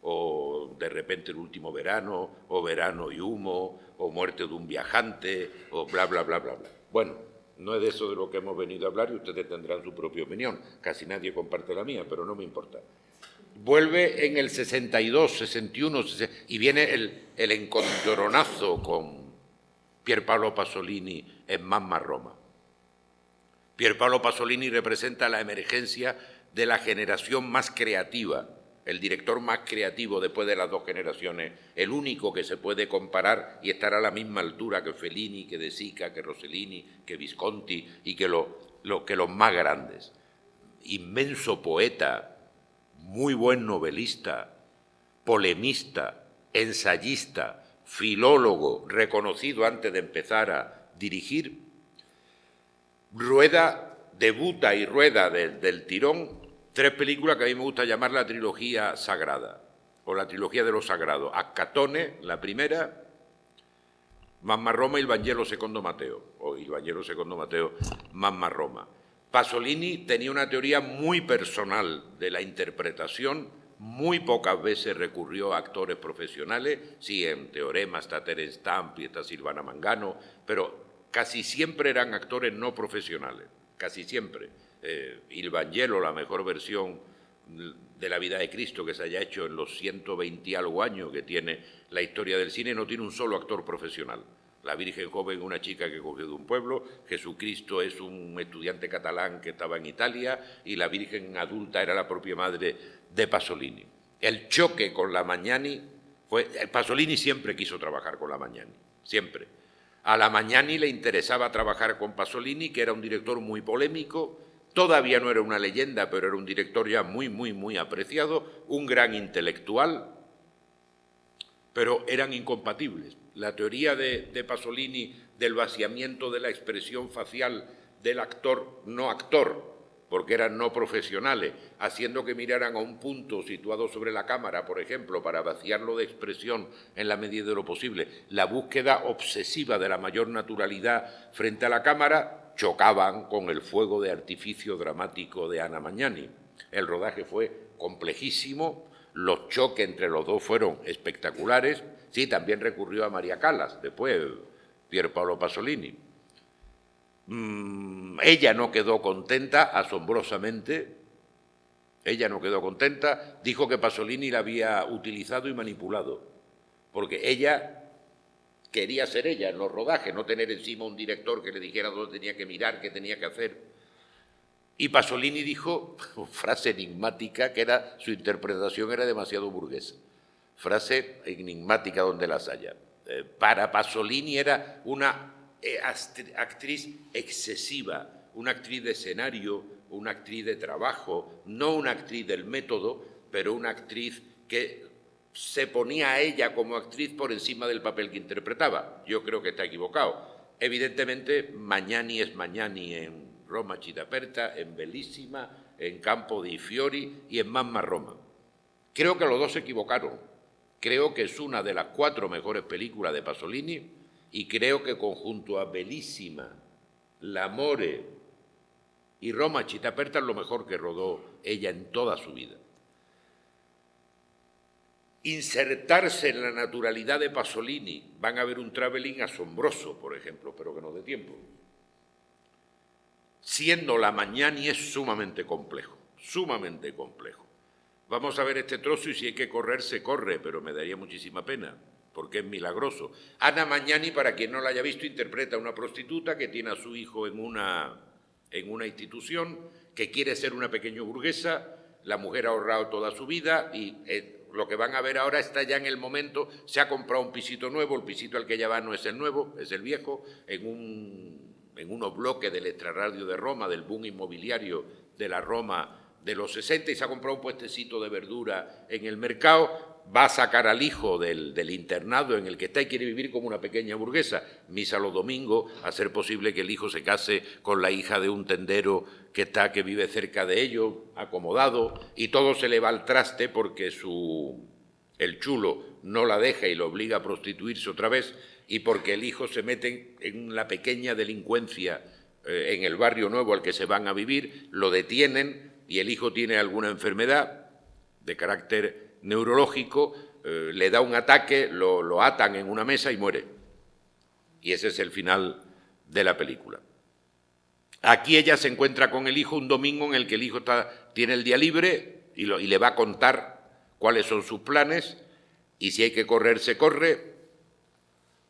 o de repente El último verano, o Verano y humo, o Muerte de un viajante, o bla, bla, bla, bla, bla. Bueno, no es de eso de lo que hemos venido a hablar y ustedes tendrán su propia opinión. Casi nadie comparte la mía, pero no me importa. Vuelve en el 62, 61, y viene el encontronazo con Pierpaolo Pasolini en Mamma Roma. Pierpaolo Pasolini representa la emergencia de la generación más creativa, el director más creativo después de las dos generaciones, el único que se puede comparar y estar a la misma altura que Fellini, que De Sica, que Rossellini, que Visconti y que los más grandes. Inmenso poeta, muy buen novelista, polemista, ensayista, filólogo, reconocido antes de empezar a dirigir. Debuta y rueda del tirón 3 películas que a mí me gusta llamar la trilogía sagrada, o la trilogía de lo sagrado. Accatone, la primera, Mamma Roma y Il Vangelo secondo Mateo, o Il Vangelo secondo Mateo, Mamma Roma. Pasolini tenía una teoría muy personal de la interpretación, muy pocas veces recurrió a actores profesionales, sí, en Teorema está Terence Stamp y está Silvana Mangano, pero casi siempre eran actores no profesionales, casi siempre. Il Vangelo, la mejor versión de la vida de Cristo que se haya hecho en los 120 y algo años que tiene la historia del cine, no tiene un solo actor profesional. La Virgen joven, una chica que cogió de un pueblo, Jesucristo es un estudiante catalán que estaba en Italia y la Virgen adulta era la propia madre de Pasolini. El choque con la Magnani fue... Pasolini siempre quiso trabajar con la Magnani, siempre. A la Magnani le interesaba trabajar con Pasolini, que era un director muy polémico, Todavía no era una leyenda, pero era un director ya muy, muy, muy apreciado, un gran intelectual, pero eran incompatibles. La teoría de Pasolini del vaciamiento de la expresión facial del actor no actor, porque eran no profesionales, haciendo que miraran a un punto situado sobre la cámara, por ejemplo, para vaciarlo de expresión en la medida de lo posible, la búsqueda obsesiva de la mayor naturalidad frente a la cámara, chocaban con el fuego de artificio dramático de Anna Magnani. El rodaje fue complejísimo, los choques entre los dos fueron espectaculares. Sí, también recurrió a María Callas, después Pier Paolo Pasolini. Ella no quedó contenta, asombrosamente. Ella no quedó contenta, dijo que Pasolini la había utilizado y manipulado, porque ella quería ser ella en los rodajes, no tener encima un director que le dijera dónde tenía que mirar, qué tenía que hacer. Y Pasolini dijo, frase enigmática, que era su interpretación era demasiado burguesa. Frase enigmática donde las haya. Para Pasolini era una actriz excesiva, una actriz de escenario, una actriz de trabajo, no una actriz del método, pero una actriz que se ponía a ella como actriz por encima del papel que interpretaba. Yo creo que está equivocado. Evidentemente, Magnani es Magnani en Roma Città Aperta, en Bellissima, en Campo dei Fiori y en Mamma Roma. Creo que los dos se equivocaron. Creo que es una de las 4 mejores películas de Pasolini y creo que conjunto a Bellissima, L'Amore y Roma Città Aperta es lo mejor que rodó ella en toda su vida. Insertarse en la naturalidad de Pasolini, van a ver un travelling asombroso, por ejemplo, pero que no dé tiempo. Siendo la Magnani es sumamente complejo, sumamente complejo. Vamos a ver este trozo y si hay que correr, se corre, pero me daría muchísima pena, porque es milagroso. Anna Magnani, para quien no la haya visto, interpreta a una prostituta que tiene a su hijo en una institución, que quiere ser una pequeña burguesa, la mujer ha ahorrado toda su vida y lo que van a ver ahora está ya en el momento, se ha comprado un pisito nuevo, el pisito al que ella va no es el nuevo, es el viejo, en unos bloques del extrarradio de Roma, del boom inmobiliario de la Roma de los 60, y se ha comprado un puestecito de verdura en el mercado, va a sacar al hijo del internado en el que está y quiere vivir como una pequeña burguesa, misa los domingos, a ser posible que el hijo se case con la hija de un tendero que vive cerca de ellos, acomodado, y todo se le va al traste porque el chulo no la deja y lo obliga a prostituirse otra vez, y porque el hijo se mete en la pequeña delincuencia en el barrio nuevo al que se van a vivir, lo detienen y el hijo tiene alguna enfermedad de carácter neurológico, le da un ataque, lo atan en una mesa y muere. Y ese es el final de la película. Aquí ella se encuentra con el hijo un domingo en el que el hijo tiene el día libre y le va a contar cuáles son sus planes y si hay que correr, se corre.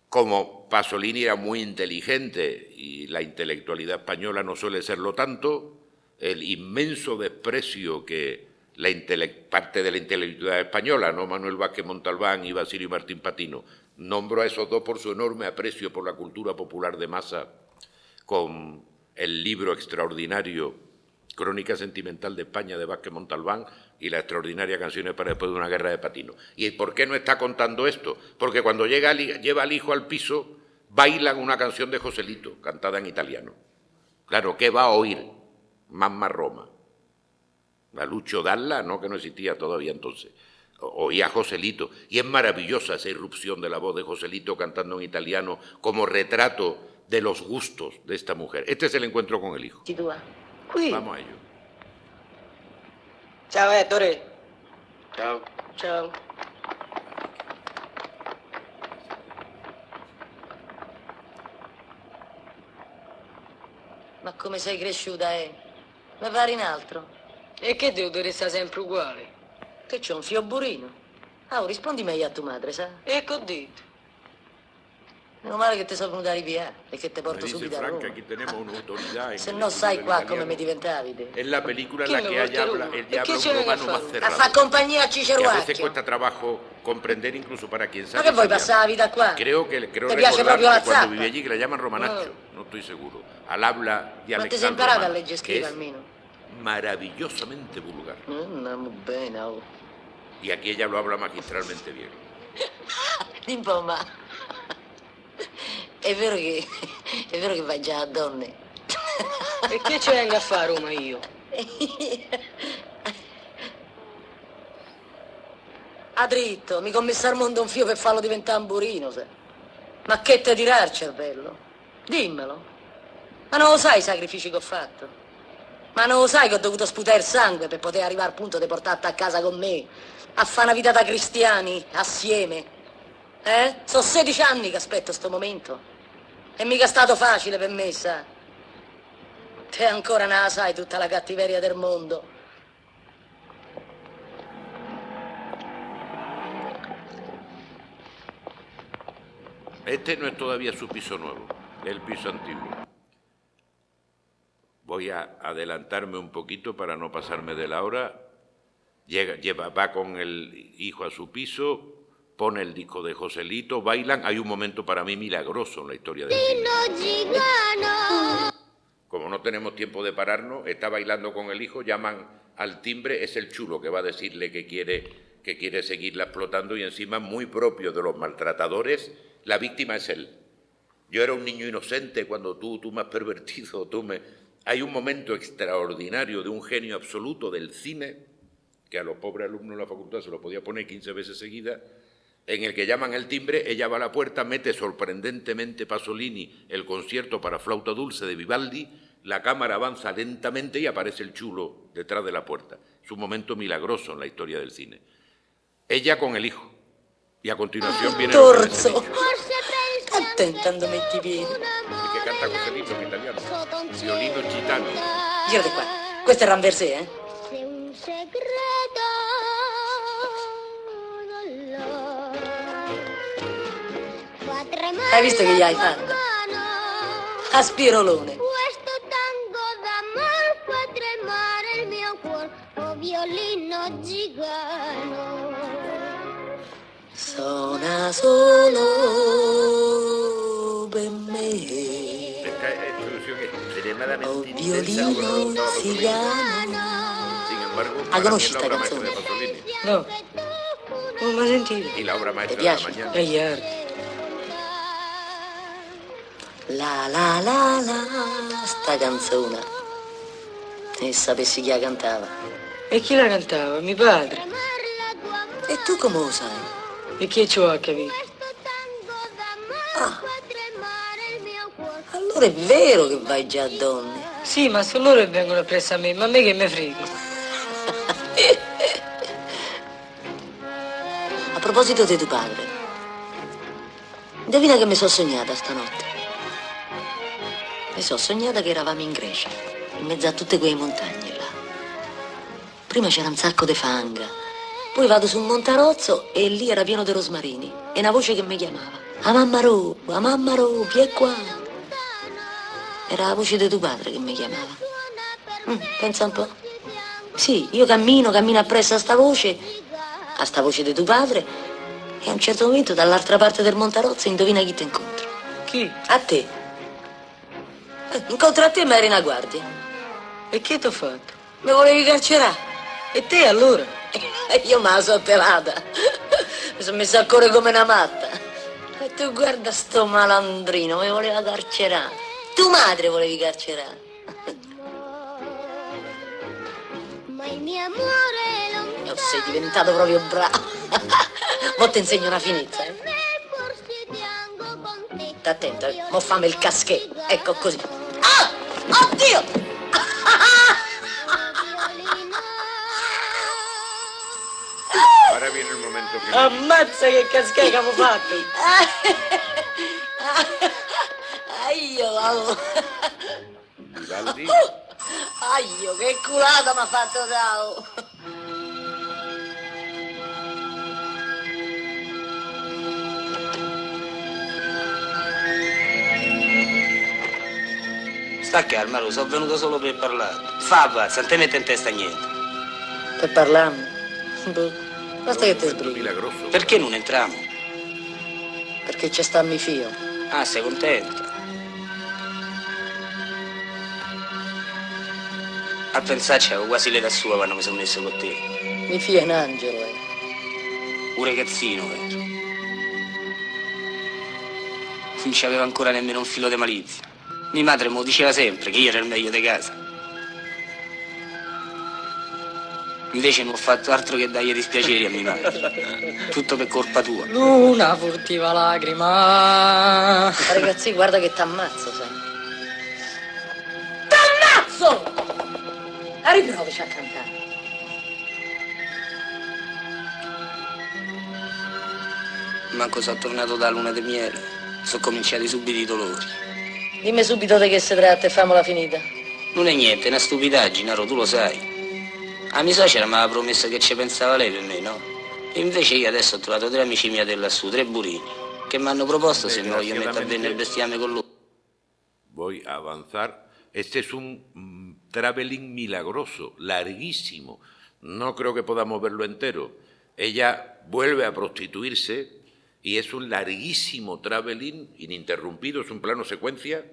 Como Pasolini era muy inteligente y la intelectualidad española no suele serlo tanto, el inmenso desprecio que parte de la intelectualidad española, no Manuel Vázquez Montalbán y Basilio Martín Patino, nombró a esos dos por su enorme aprecio por la cultura popular de masa, con el libro extraordinario Crónica Sentimental de España de Vázquez Montalbán y la extraordinaria Canciones para después de una guerra de Patino. ¿Y por qué no está contando esto? Porque cuando lleva al hijo al piso, bailan una canción de Joselito, cantada en italiano. Claro, ¿qué va a oír? Mamma Roma. A Lucio Dalla, no, que no existía todavía entonces. Oía a Joselito. Y es maravillosa esa irrupción de la voz de Joselito cantando en italiano como retrato de los gustos de esta mujer. Este es el encuentro con el hijo. Vamos a ello. Ciao Ettore. Ciao. Ciao. Ma come sei cresciuta, Mi pare in altro. E che devo restare sempre uguale? Che c'è un fiobburino? Rispondi meglio a tua madre, sa? E che ho detto? Meno male che ti sono venuta a ripiare e che ti porto Dice subito a Franca, Roma. aquí tenemos una autoridad. Se no sai qua come mi diventavi te. Es la película en ¿Quién la me que porta a habla, Roma? él ¿Y ya qué habla un se venga a romano más fare? cerrado. A fa compagnia a Que a Ciceruacchio. veces cuesta trabajo comprender incluso para quien sabe. Ma che vuoi italiano. passare la vita qua? Creo Ti recordar piace proprio la que cuando zappa? vivía allí que la llaman Romanaccio, no estoy seguro. Al habla Ma ti sei dialectal imparato a romano, leggere e que scrivere es almeno? maravillosamente vulgar. Andiamo bene, oh. Y aquí ella lo habla magistralmente bien. Ma è vero che vai già a donne? E che ci vengo a fare a Roma io? A dritto, mi commessa al mondo un fio per farlo diventare un burino, sai. Ma che te dirà il cervello? Dimmelo. Ma non lo sai i sacrifici che ho fatto? Ma non lo sai che ho dovuto sputare il sangue per poter arrivare al punto di portarti a casa con me? A fare una vita da cristiani, assieme? Sono 16 anni che aspetto sto momento. E mica è stato facile per me, sa. Te ancora non la sai tutta la cattiveria del mondo. Este no es todavía su piso nuevo, es el piso antiguo. Voy a adelantarme un poquito para no pasarme de la hora. Va con el hijo a su piso, pone el disco de Joselito, bailan. Hay un momento para mí milagroso en la historia del cine. Como no tenemos tiempo de pararnos, está bailando con el hijo, llaman al timbre, es el chulo que va a decirle que quiere seguirla explotando y encima, muy propio de los maltratadores, la víctima es él. Yo era un niño inocente cuando tú me has pervertido, Hay un momento extraordinario de un genio absoluto del cine, que a los pobres alumnos de la facultad se lo podía poner 15 veces seguidas, en el que llaman el timbre, ella va a la puerta, mete sorprendentemente Pasolini el concierto para flauta dulce de Vivaldi, la cámara avanza lentamente y aparece el chulo detrás de la puerta. Es un momento milagroso en la historia del cine. Ella con el hijo. Y a continuación viene... Torzo! Attenta quando metti i piedi. Il che canta Joselito in italiano. Violino gitano. Girati qua. Questo è Ramversé, eh? Hai visto che gli hai fatto? A spirolone. Questo tango d'amor fa tremare il mio cuore, oh violino gigano. Suona solo per me. Esta introducción es extremadamente Oh intensa, violino cigano. Sin embargo, Ah, para mí conosci es la sta obra maestra canzone? de Pasolini. No. Non mi sentito. Y la obra Ti maestra de la piace? mañana. È chiaro. La la la la, sta canzone. E sapessi chi la cantava. E chi la cantava? Mio padre. E tu come lo sai? E chi ci ho a capire? Allora è vero che vai già a donne. Sì, ma sono loro che vengono appresso a me, ma a me che mi frega. A proposito di tuo padre, indovina che mi sono sognata stanotte? Mi sono sognata che eravamo in Grecia, in mezzo a tutte quelle montagne là. Prima c'era un sacco di fanga, poi vado su un montarozzo e lì era pieno di rosmarini e una voce che mi chiamava. A mamma Ru, vieni qua. Era la voce di tuo padre che mi chiamava. Pensa un po'. Sì, io cammino appresso a sta voce di tuo padre, e a un certo momento dall'altra parte del montarozzo indovina chi ti incontro. Chi? A te. Incontro a te ma eri una guardia. E che ti ho fatto? Mi volevi carcerare. E te allora? Io me la sono pelata. Mi sono messa a correre come una matta. E tu guarda sto malandrino, mi voleva carcerare. Tu madre volevi carcerare. Ma il mio amore lontano. Oh, sei diventato proprio bravo. Mo' ti insegno una finezza, eh. Sta attento, mo' fammi il caschè. Ecco così. Ah! Oddio! Ahora viene el momento que... Ammazza che caschè che abbiamo fatto! Aio, Vivaldi. aio, che culata mi ha fatto Tao! Sta calma, lo sono venuto solo per parlare. Fa pazza, non te mette in testa niente. Per parlarmi? Boh, basta che ti sbrighi. Milagroso. Perché non entriamo? Perché c'è sta mio figlio. Ah, sei contento? A pensarci, avevo quasi l'età sua quando mi sono messo con te. Mi fia un angelo, Un ragazzino, Non c'aveva ancora nemmeno un filo di malizia. Mia madre me lo diceva sempre che io ero il meglio di casa. Invece non ho fatto altro che dargli dispiaceri a mia madre. Tutto per colpa tua. Una furtiva lacrima. Ragazzi, guarda che t'ammazzo, sai. T'ammazzo! Riprovici a cantare. Manco sono tornato da luna di miele. Sono cominciati subito i dolori. Dimmi subito di che si tratta e famola finita. Non è niente, è una stupidaggine, Naro, tu lo sai. A mia suocera mi aveva promesso che ci pensava lei per me, no? E invece io adesso ho trovato 3 amici miei da lassù, 3 burini, che mi hanno proposto se mi voglio mettere a bere il bestiame con loro. Voy a avanzar. Este es un traveling milagroso, larguísimo. No creo que podamos verlo entero. Ella vuelve a prostituirse y es un larguísimo traveling ininterrumpido, es un plano secuencia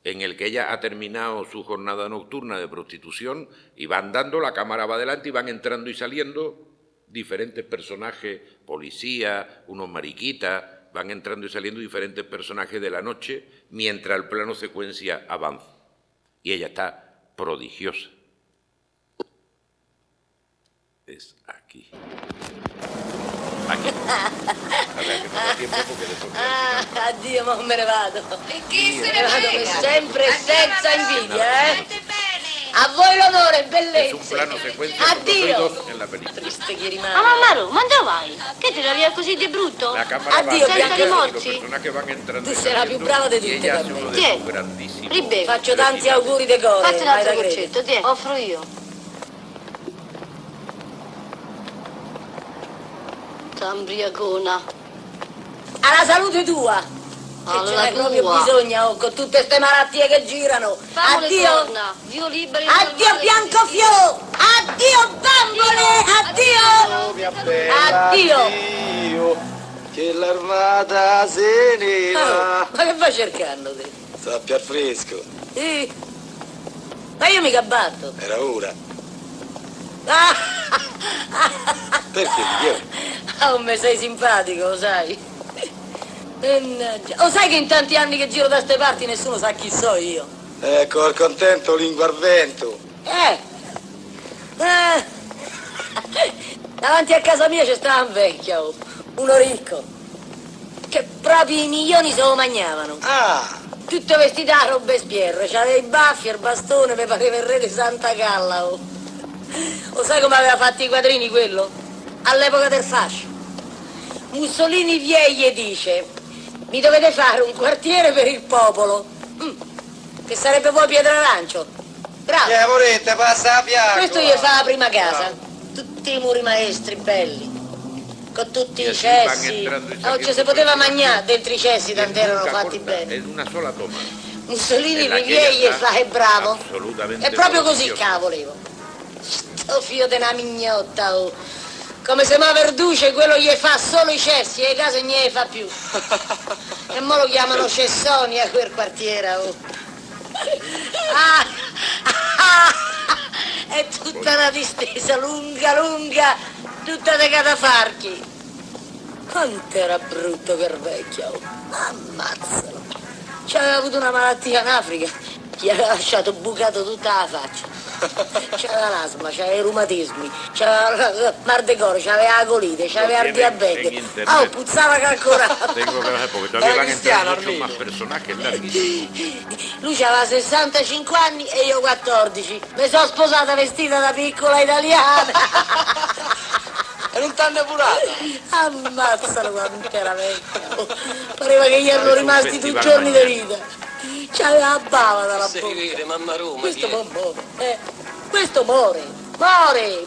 en el que ella ha terminado su jornada nocturna de prostitución y va andando, la cámara va adelante y van entrando y saliendo diferentes personajes, policía, unos mariquitas, van entrando y saliendo diferentes personajes de la noche mientras el plano secuencia avanza. Y ella está prodigiosa. Es aquí. Aquí. A ver, que no da tiempo porque después... Addio, ma me ne vado. E chi se Me ne ne vado frega? per sempre e senza Andiamo, invidia, State bene. A voi l'onore, Es un bellezze. plano secuencia con los Addio. dos en la película. Triste chi rimane. Ma Maru, ma dove vai? Che ti via così di brutto? La cámara Addio, va Bianca. adelante y los Rimorsi. personajes van entrando y Tu sei la più saliendo brava di y tutte ella per hace me. uno Chi de è? sus grandísimos... Ribevi. Faccio tanti auguri di cose. Fatti un vai altro da credere. goccetto, ti offro io. T'ambriacona. Alla salute tua. Che ce Alla n'hai proprio tua. bisogno, con tutte queste malattie che girano. Famole Addio. torna. Dio liberi. Addio Biancofio! Addio bambole! Addio! Addio, che l'armata se ne va. Oh, ma che vai cercando te? Sappia al fresco, Sì. Ma io mica batto. era ora. Ah, Perché di che? oh, me sei simpatico, lo sai. Mannaggia. Lo sai che in tanti anni che giro da ste parti nessuno sa chi so io? Ecco, al contento lingua al vento. Davanti a casa mia c'è stava un vecchio, uno ricco, che proprio i milioni se lo mangiavano. Ah, Tutto vestito a Robespierre, c'aveva i baffi, il bastone, mi pareva il re di Santa Galla. Oh. Lo sai come aveva fatto i quadrini quello? All'epoca del fascio. Mussolini gli dice: mi dovete fare un quartiere per il popolo. Che sarebbe poi Pietrarancio. Bravo. volete, passa a fianco. Questo gli fa la prima casa. Tutti i muri maestri belli. Con tutti Y i así van cessi. entrando y Oh, saliendo ci si poteva personajes. mangiare dentro i cessi, Y es tanto erano nunca fatti corta, bene. en una sola toma. Mussolini En la que Riviere gli ella fa está è bravo. absolutamente È proprio così prodigiosa. che la volevo. Sto figlio di una mignotta, oh. Come se mi verduce, quello gli fa solo i cessi e le case non gli fa più. E mo lo chiamano Cessoni a quel quartiere, oh. È tutta una distesa lunga, lunga, tutta dei catafarchi. Quanto era brutto quel vecchio, oh. Ammazzalo. C'aveva avuto una malattia in Africa, gli aveva lasciato bucato tutta la faccia. C'aveva l'asma, c'aveva i reumatismi, c'aveva il mal de coro, c'aveva la colite, c'aveva il tienen en diabete. internet. Oh, puzzava che ancora. Tengo que ver porque todavía van a entrar muchos más personajes larguísimos. Lui aveva 65 anni e io 14. Mi sono sposata vestita da piccola italiana. E non t'hanno depurata? Ammazzalo quanto era vecchia. Oh, pareva che gli erano Parece un rimasti 2 festival giorni di mañana. vita. C'aveva la bava dalla Si bocca. vede, mamma Roma, Questo chi è? muore. Questo muore. Muore.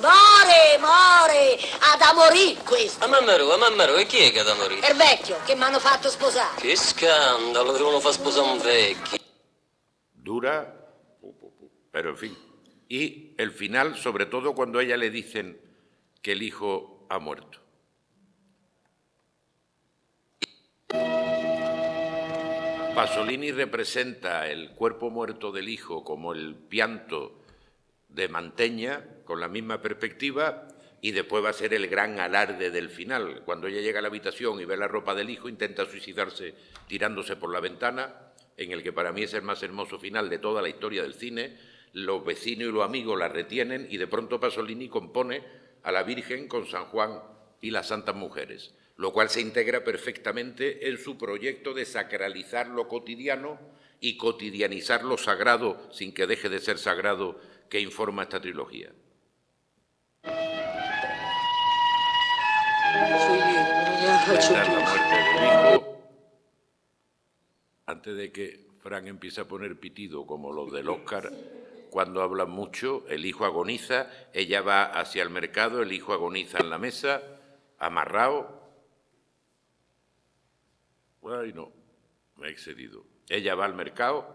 Ha da morire questo. Mamma Roma, e chi è che ha da morire? È il vecchio che mi hanno fatto sposare. Che scandalo, devono far sposare un vecchio. Dura, pero en fin. Y el final, sobre todo cuando a ella le dicen que el hijo ha muerto. Pasolini representa el cuerpo muerto del hijo como el pianto de Manteña, con la misma perspectiva, y después va a ser el gran alarde del final. Cuando ella llega a la habitación y ve la ropa del hijo, intenta suicidarse tirándose por la ventana, en el que para mí es el más hermoso final de toda la historia del cine. Los vecinos y los amigos la retienen y de pronto Pasolini compone a la Virgen con San Juan y las Santas Mujeres, lo cual se integra perfectamente en su proyecto de sacralizar lo cotidiano y cotidianizar lo sagrado sin que deje de ser sagrado que informa esta trilogía. La muerte del hijo, antes de que Fran empiece a poner pitido como los del Oscar, cuando hablan mucho, el hijo agoniza, ella va hacia el mercado, el hijo agoniza en la mesa, amarrado. Ay, no, me he excedido. Ella va al mercado.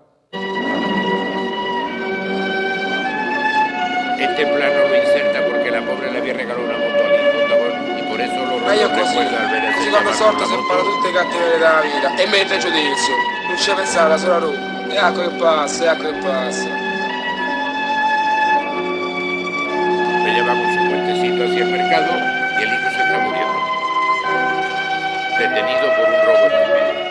Este plano lo inserta porque la pobre le había regalado una moto al hijo, y por eso lo recuerda al ver ese Così come chaval sorte con la si moto. impara tutte le cattiverie della vita e mette giudizio. Non ci pensava solo a Roma. E ecco che passa, ecco che passa. Ella va con su puentecito hacia el mercado y el hijo se está muriendo. Detenido por un robo estúpido.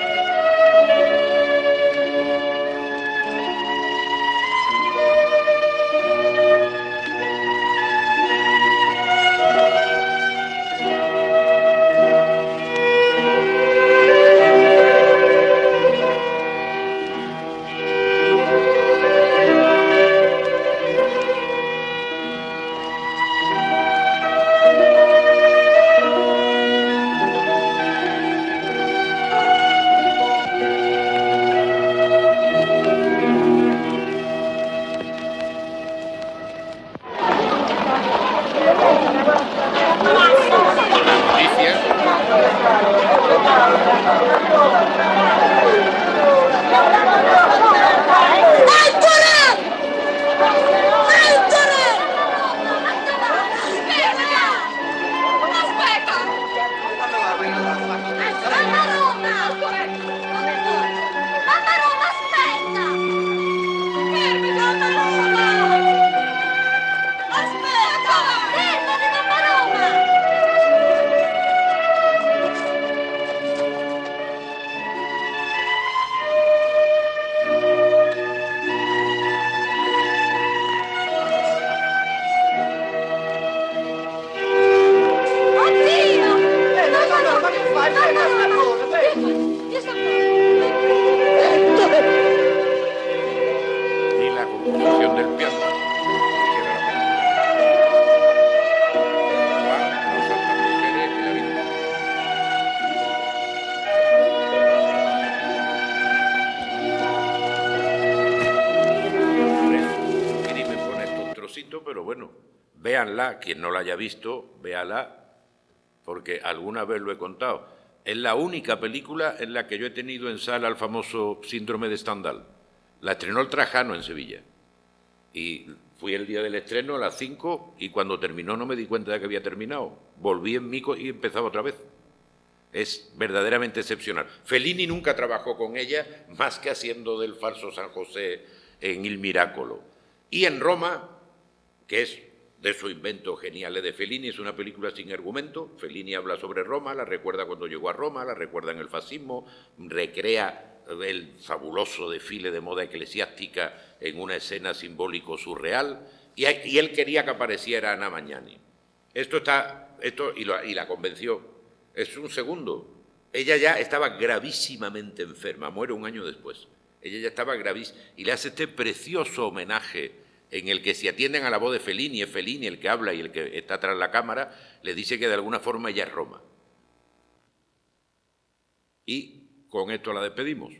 Y la composición del piano. Crimen con estos trocitos, pero bueno, véanla, quien no la haya visto, véala, porque alguna vez lo he contado. Es la única película en la que yo he tenido en sala el famoso síndrome de Stendhal. La estrenó el Trajano en Sevilla. Y fui el día del estreno a las 5 y cuando terminó no me di cuenta de que había terminado. Volví en Mico y empezaba otra vez. Es verdaderamente excepcional. Fellini nunca trabajó con ella más que haciendo del falso San José en Il Miracolo. Y en Roma, que es de esos inventos geniales de Fellini, es una película sin argumento. Fellini habla sobre Roma, la recuerda cuando llegó a Roma, la recuerda en el fascismo, recrea el fabuloso desfile de moda eclesiástica en una escena simbólico surreal, y él quería que apareciera Ana Magnani. Y la convenció. Es un segundo. Ella ya estaba gravísimamente enferma, muere un año después. Ella ya estaba gravísima, y le hace este precioso homenaje en el que si atienden a la voz de Fellini, es Fellini el que habla y el que está tras la cámara, le dice que de alguna forma ella es Roma. Y con esto la despedimos.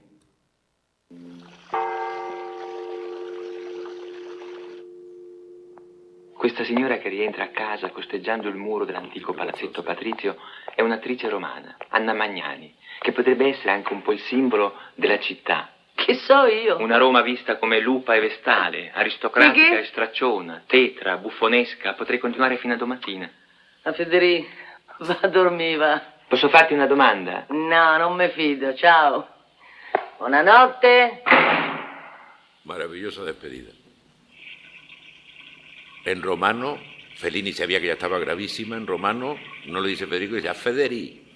Questa signora che rientra a casa costeggiando il muro dell'antico palazzetto patrizio è un'attrice romana, Anna Magnani, che potrebbe essere anche un po' il simbolo della città. Che so io? Una Roma vista come lupa e vestale, aristocratica e stracciona, tetra, buffonesca. Potrei continuare fino a domattina. A Federico, va a dormire, va. Posso farti una domanda? No, non mi fido, ciao. Buonanotte. Maravillosa despedida. En romano, Fellini sabía que ya estaba gravísima, en romano no le dice Federico, dice a Federi,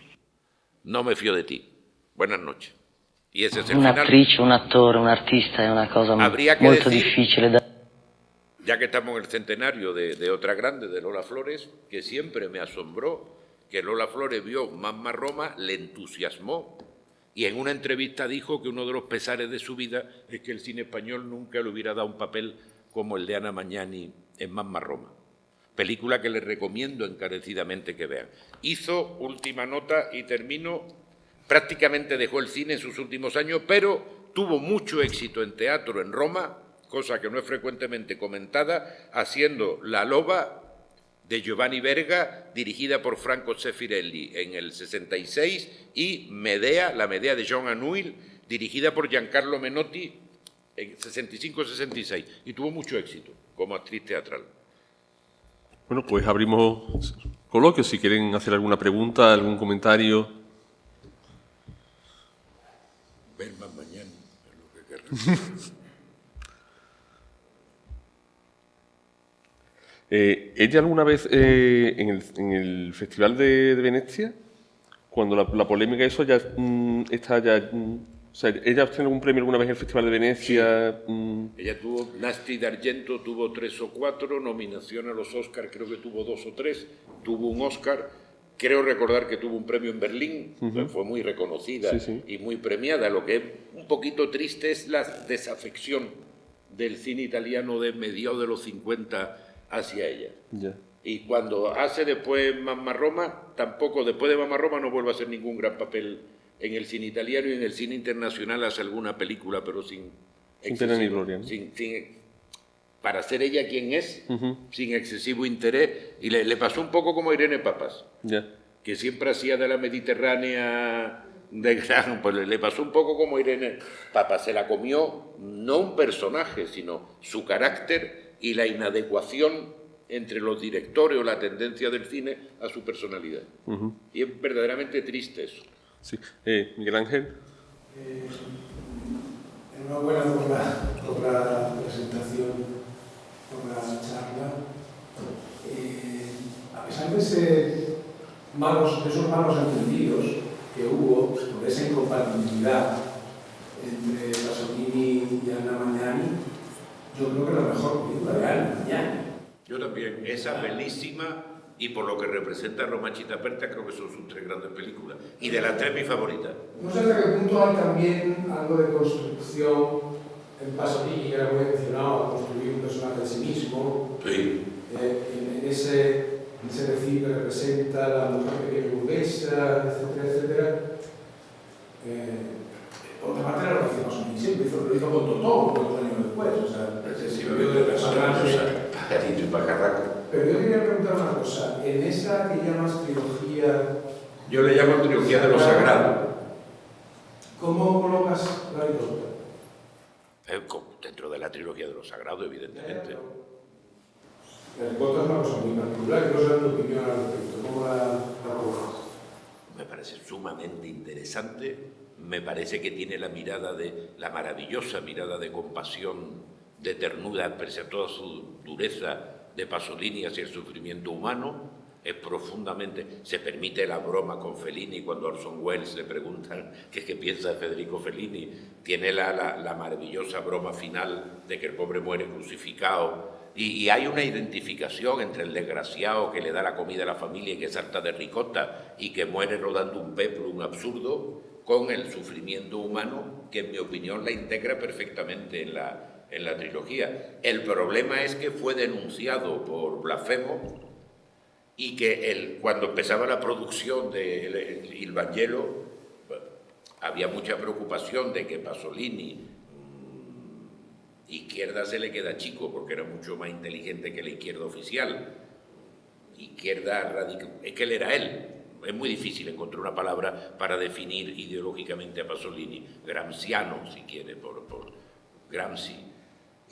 no me fío de ti, buenas noches. Y ese es el final. Un'attrice, un attore, un artista è una cosa Habría que molto decir, difficile da... ya que estamos en el centenario de otra grande, de Lola Flores, que siempre me asombró que Lola Flores vio Mamma Roma, le entusiasmó y en una entrevista dijo que uno de los pesares de su vida es que el cine español nunca le hubiera dado un papel como el de Anna Magnani en Mamma Roma. Película que les recomiendo encarecidamente que vean. Hizo, última nota y termino, prácticamente dejó el cine en sus últimos años, pero tuvo mucho éxito en teatro en Roma, cosa que no es frecuentemente comentada, haciendo La Loba de Giovanni Verga, dirigida por Franco Zeffirelli en el 66, y Medea, la Medea de Jean Anouilh, dirigida por Giancarlo Menotti en 65-66, y tuvo mucho éxito como actriz teatral. Bueno, pues abrimos coloquio, si quieren hacer alguna pregunta, algún comentario. Ver más mañana, es lo que querrá. ¿Ella alguna vez en el Festival de Venecia, cuando la polémica eso ya está ya... o sea, ¿ella obtiene algún premio alguna vez en el Festival de Venecia? Sí. Ella tuvo Nastri d'Argento, tuvo 3 o 4, nominación a los Oscars creo que tuvo 2 o 3, tuvo un Oscar, creo recordar que tuvo un premio en Berlín, fue muy reconocida y muy premiada. Lo que es un poquito triste es la desafección del cine italiano de mediados de los 50 hacia ella. Y cuando hace después Mamma Roma, tampoco, después de Mamma Roma no vuelve a hacer ningún gran papel en el cine italiano, y en el cine internacional hace alguna película, pero sin tener ni gloria, ¿no? Para ser ella quien es, sin excesivo interés, y le pasó un poco como a Irene Papas, que siempre hacía de la Mediterránea de gran, pues le pasó un poco como a Irene Papas, se la comió no un personaje, sino su carácter y la inadecuación entre los directores o la tendencia del cine a su personalidad. Y es verdaderamente triste eso. Sí. Miguel Ángel. Enhorabuena por la presentación, por la charla. A pesar de esos malos entendidos que hubo, por esa incompatibilidad entre Pasolini y Anna Magnani, yo creo que la mejor película de Anna Magnani. Yo también, esa bellísima, y por lo que representa Romachita Aperta, creo que son sus 3 grandes películas. Y de las 3 mi favorita. No sé hasta qué punto hay también algo de construcción en Pasolini, que era muy aficionado a construir un personaje de sí mismo. Sí. En ese decir que representa la mujer pequeña burguesa, etcétera, etcétera. Por otra parte, era lo que hacía Pasolini siempre, lo hizo con Totó, 4 años después. O sea, excesivamente de personaje. Pajarito y pajarraco. Pero yo quería preguntar una cosa, en esa que llamas trilogía... Yo le llamo trilogía de lo sagrado. ¿Cómo colocas la Ricota? Dentro de la trilogía de lo sagrado, evidentemente. La Ricota es una cosa muy particular, que no sé tu opinión al respecto. ¿Cómo la colocas? Me parece sumamente interesante, me parece que tiene la maravillosa mirada de compasión, de ternura, pese a toda su dureza, de Pasolini hacia el sufrimiento humano. Es profundamente... Se permite la broma con Fellini cuando a Orson Welles le preguntan qué piensa de Federico Fellini. Tiene la maravillosa broma final de que el pobre muere crucificado. Y hay una identificación entre el desgraciado que le da la comida a la familia y que salta de ricota y que muere rodando un peplum absurdo, con el sufrimiento humano, que en mi opinión la integra perfectamente en la trilogía. El problema es que fue denunciado por blasfemo y que cuando empezaba la producción de Il Vangelo había mucha preocupación de que Pasolini, izquierda se le queda chico porque era mucho más inteligente que la izquierda oficial, izquierda radical, es que él era él. Es muy difícil encontrar una palabra para definir ideológicamente a Pasolini, gramsciano si quiere, por Gramsci.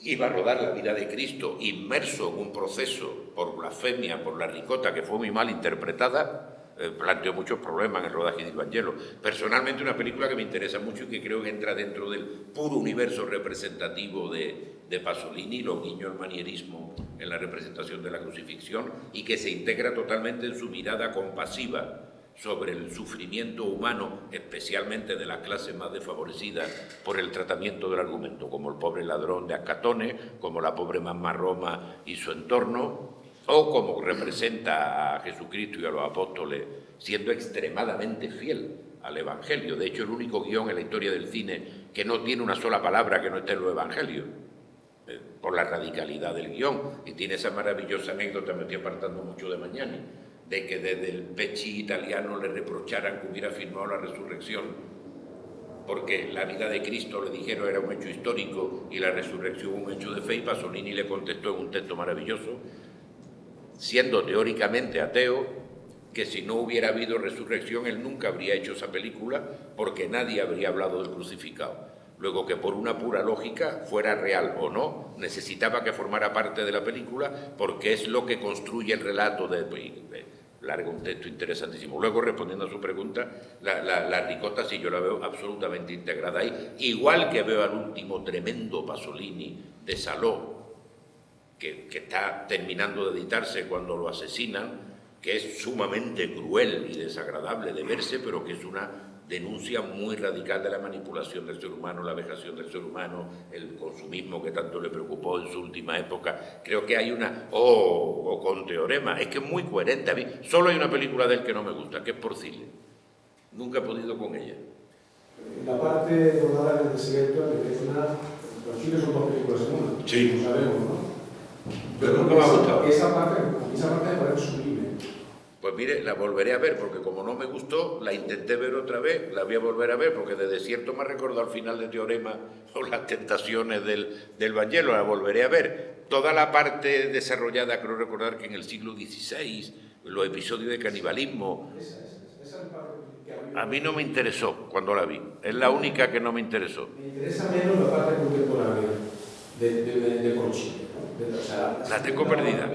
Iba a rodar la vida de Cristo inmerso en un proceso por blasfemia, por la ricota, que fue muy mal interpretada, planteó muchos problemas en el rodaje de Il Vangelo. Personalmente, una película que me interesa mucho y que creo que entra dentro del puro universo representativo de Pasolini, los guiños al manierismo en la representación de la crucifixión y que se integra totalmente en su mirada compasiva sobre el sufrimiento humano, especialmente de las clases más desfavorecidas por el tratamiento del argumento, como el pobre ladrón de Ascatone, como la pobre mamá Roma y su entorno, o como representa a Jesucristo y a los apóstoles siendo extremadamente fiel al Evangelio. De hecho, el único guión en la historia del cine que no tiene una sola palabra que no esté en los Evangelios, por la radicalidad del guión. Y tiene esa maravillosa anécdota, me estoy apartando mucho de Magnani, de que desde el Pecci italiano le reprocharan que hubiera firmado la resurrección, porque la vida de Cristo, le dijeron, era un hecho histórico y la resurrección un hecho de fe, y Pasolini le contestó en un texto maravilloso, siendo teóricamente ateo, que si no hubiera habido resurrección él nunca habría hecho esa película porque nadie habría hablado del crucificado. Luego, que por una pura lógica, fuera real o no, necesitaba que formara parte de la película porque es lo que construye el relato largo, un texto interesantísimo. Luego, respondiendo a su pregunta, la ricota sí yo la veo absolutamente integrada ahí, igual que veo al último tremendo Pasolini de Saló, que está terminando de editarse cuando lo asesinan, que es sumamente cruel y desagradable de verse, pero que es una denuncia muy radical de la manipulación del ser humano, la vejación del ser humano, el consumismo que tanto le preocupó en su última época. Creo que hay una... o con Teorema, es que es muy coherente. A mí solo hay una película de él que no me gusta, que es Porcile. Nunca he podido con ella. La parte rodada en el desierto de Vezna, Porcile son dos películas en una. Sí. Lo sabemos, ¿no? Pero nunca me ha gustado. Esa parte me parece sublime. Pues mire, la volveré a ver, porque como no me gustó, la intenté ver otra vez, la voy a volver a ver, porque de Desierto me ha recordado al final de Teorema o las tentaciones del Vangelo, la volveré a ver. Toda la parte desarrollada, creo recordar que en el siglo XVI, los episodios de canibalismo, a mí no me interesó cuando la vi, es la única que no me interesó. Me interesa menos la parte contemporánea de Porcile, ¿no? La tengo perdida.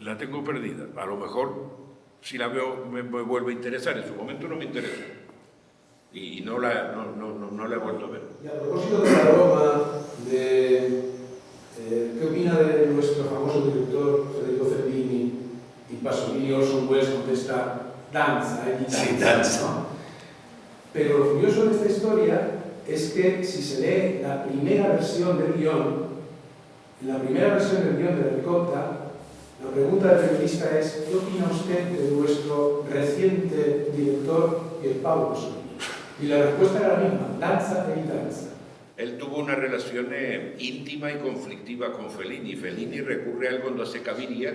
La tengo perdida. A lo mejor, si la veo, me vuelve a interesar. En su momento no me interesó. Y no la he vuelto a ver. Y a propósito de la Roma, ¿qué opina de nuestro famoso director Federico Fellini y Pasolini? Orson Welles contesta danza, sí, danza. ¿no? Pero lo curioso de esta historia es que si se lee la primera versión del guión, la Ricotta, la pregunta del periodista es: ¿qué opina usted de nuestro reciente director Pierpaolo Pasolini? Y la respuesta era la misma: danza e danza. Él tuvo una relación íntima y conflictiva con Fellini. Fellini recurre a él cuando hace Caviria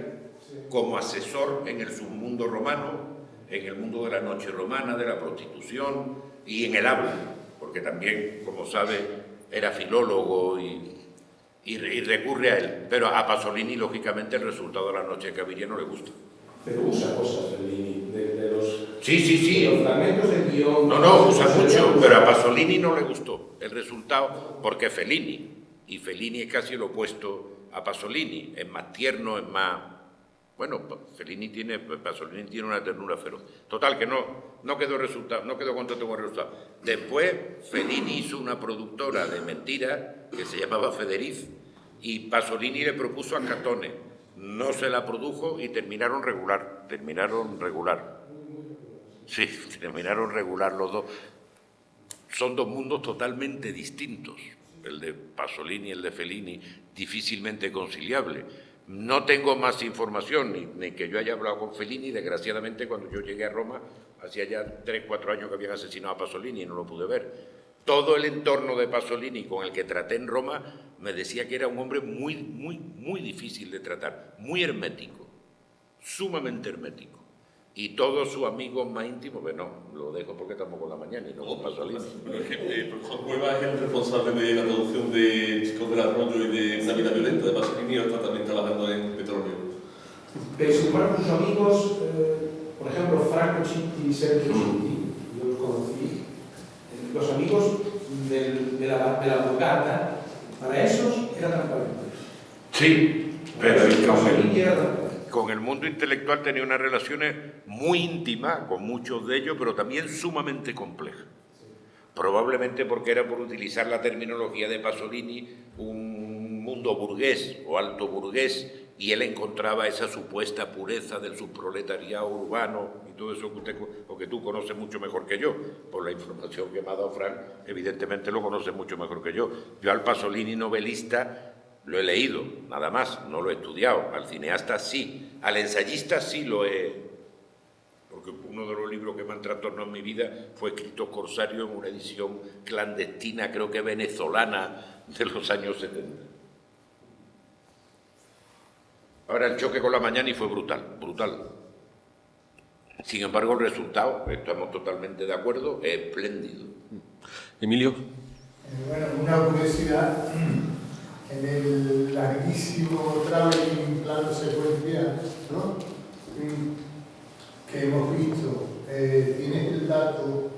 como asesor en el submundo romano, en el mundo de la noche romana, de la prostitución y en el habla, porque también, como sabe, era filólogo y recurre a él, pero a Pasolini, lógicamente, el resultado de la noche de Caviria no le gusta. Pero usa cosas Fellini, de los... Sí. De los fragmentos del guión... No, usa mucho, pero a Pasolini no le gustó el resultado, porque es Fellini, y Fellini es casi lo opuesto a Pasolini, es más tierno, es más... Bueno, Pasolini tiene una ternura feroz. Total, que no quedó resultado, no quedó contento con el resultado. Después, Fellini hizo una productora de mentiras que se llamaba Federiz, y Pasolini le propuso a Catone. No se la produjo y terminaron regular. Sí, terminaron regular los dos. Son dos mundos totalmente distintos, el de Pasolini y el de Fellini, difícilmente conciliables. No tengo más información, ni que yo haya hablado con Fellini. Desgraciadamente, cuando yo llegué a Roma, hacía ya 3-4 años que habían asesinado a Pasolini y no lo pude ver. Todo el entorno de Pasolini con el que traté en Roma me decía que era un hombre muy difícil de tratar, muy hermético, sumamente hermético. Y todos sus amigos más íntimos, bueno, lo dejo porque estamos con la mañana y no con Pasolini. Profesor Cueva es el responsable de la traducción de Chicos del Arroyo y de Una vida violenta de Pasolini, ahora está también trabajando en Petróleo. Pero si fueran sus amigos, por ejemplo, Franco Citti y Sergio Citti, yo los conocí, los amigos de la Vulgata, para esos era transparente. Sí, pero con el mundo intelectual tenía unas relaciones muy íntimas con muchos de ellos, pero también sumamente complejas. Probablemente porque era, por utilizar la terminología de Pasolini, un mundo mundo burgués o alto burgués, y él encontraba esa supuesta pureza del subproletariado urbano y todo eso que usted, o que tú conoces mucho mejor que yo, por la información que me ha dado Frank, evidentemente lo conoces mucho mejor que yo. Yo al Pasolini novelista lo he leído, nada más, no lo he estudiado. Al cineasta sí, al ensayista sí lo he... Porque uno de los libros que me han trastornado en mi vida fue Escritos Corsarios en una edición clandestina, creo que venezolana, de los años 70. Ahora, el choque con la Magnani fue brutal, brutal. Sin embargo, el resultado, estamos totalmente de acuerdo, es espléndido. Emilio. Bueno, una curiosidad, en el larguísimo traveling plano secuencial, ¿no?, que hemos visto, ¿tienes el dato,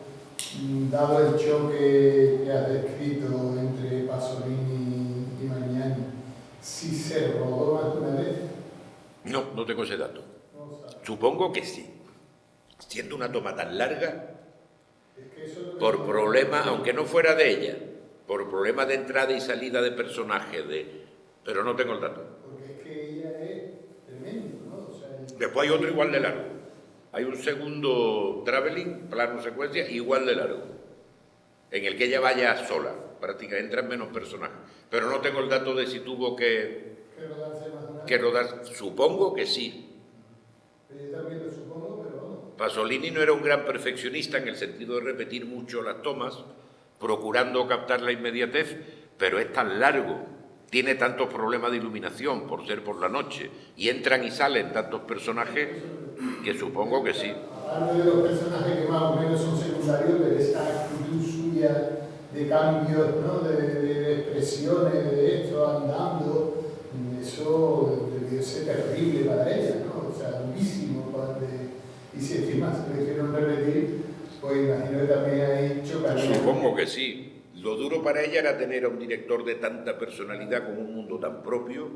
dado el choque que has descrito entre Pasolini y Magnani, si se rodó más de una vez? No, no tengo ese dato. Supongo que sí. Siendo una toma tan larga, por problema, aunque no fuera de ella, por problema de entrada y salida de personaje, pero no tengo el dato. Porque es que ella es tremendo, ¿no? O sea, Después hay otro igual de largo. Hay un segundo traveling, plano secuencia, igual de largo, en el que ella vaya sola, prácticamente entran menos personajes. Pero no tengo el dato de si tuvo que rodar. Supongo que sí. Yo también lo supongo, pero vamos. Pasolini no era un gran perfeccionista en el sentido de repetir mucho las tomas, procurando captar la inmediatez, pero es tan largo, tiene tantos problemas de iluminación por ser por la noche, y entran y salen tantos personajes que supongo que sí. Aparte de los personajes que más o menos son secundarios, pero esta actitud suya de cambios, ¿no?, de expresiones, de esto, andando, eso debió ser terrible para ella, ¿no? O sea, durísimo. Y si encima se le hicieron repetir, pues imagino que también hay chocaría. Supongo que sí. Lo duro para ella era tener a un director de tanta personalidad con un mundo tan propio,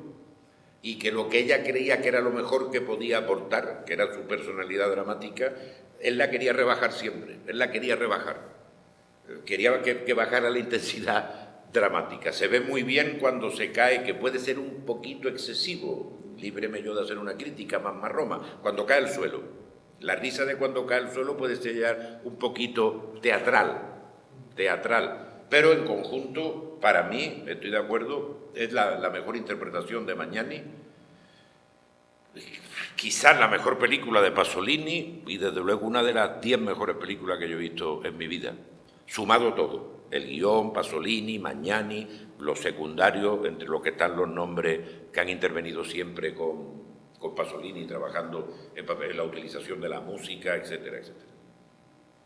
y que lo que ella creía que era lo mejor que podía aportar, que era su personalidad dramática, él la quería rebajar siempre, él la quería rebajar. Quería que bajara la intensidad dramática. Se ve muy bien cuando se cae, que puede ser un poquito excesivo, líbreme yo de hacer una crítica más marroma, cuando cae al suelo. La risa de cuando cae al suelo puede ser ya un poquito teatral, pero en conjunto, para mí, estoy de acuerdo, es la mejor interpretación de Magnani, quizás la mejor película de Pasolini y desde luego una de las 10 mejores películas que yo he visto en mi vida, sumado todo, el guión, Pasolini, Magnani, los secundarios, entre los que están los nombres que han intervenido siempre con Pasolini, trabajando en la utilización de la música, etcétera, etcétera.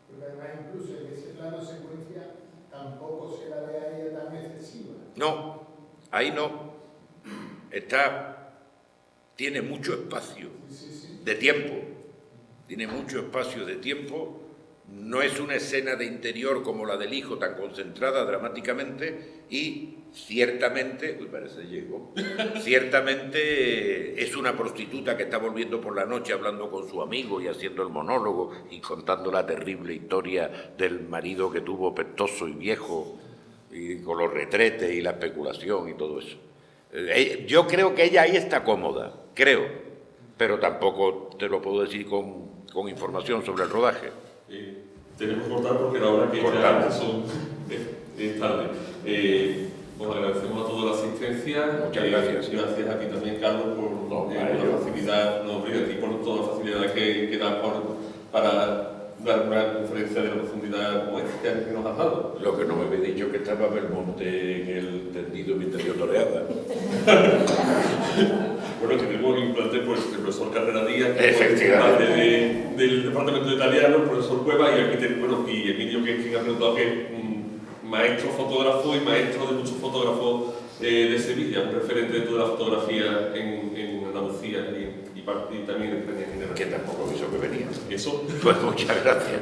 Porque además incluso en ese plano secuencia tampoco se la ve a ella tan excesiva. No, ahí no. Tiene mucho espacio de tiempo. Tiene mucho espacio de tiempo. No es una escena de interior como la del hijo, tan concentrada dramáticamente, y ciertamente, ciertamente es una prostituta que está volviendo por la noche hablando con su amigo y haciendo el monólogo y contando la terrible historia del marido que tuvo pestoso y viejo, y con los retretes y la especulación y todo eso. Yo creo que ella ahí está cómoda, creo, pero tampoco te lo puedo decir con información sobre el rodaje. Tenemos que cortar porque la hora que ya es tarde. Os agradecemos a toda la asistencia. Muchas gracias. Gracias a ti también, Carlos, por la facilidad, y por toda la facilidad que da para dar una conferencia de la profundidad como esta que nos has dado. Lo que no me había dicho que estaba Belmonte en el tendido mientras yo toreaba. Bueno, tenemos un implante por el profesor Carrera Díaz, efectivamente, del departamento de italiano, el profesor Cueva, y aquí y Emilio, que ha preguntado que es maestro fotógrafo y maestro de muchos fotógrafos de Sevilla, un referente de toda la fotografía en Andalucía y también en España en general. Que tampoco avisó que venía. Eso. Pues muchas gracias.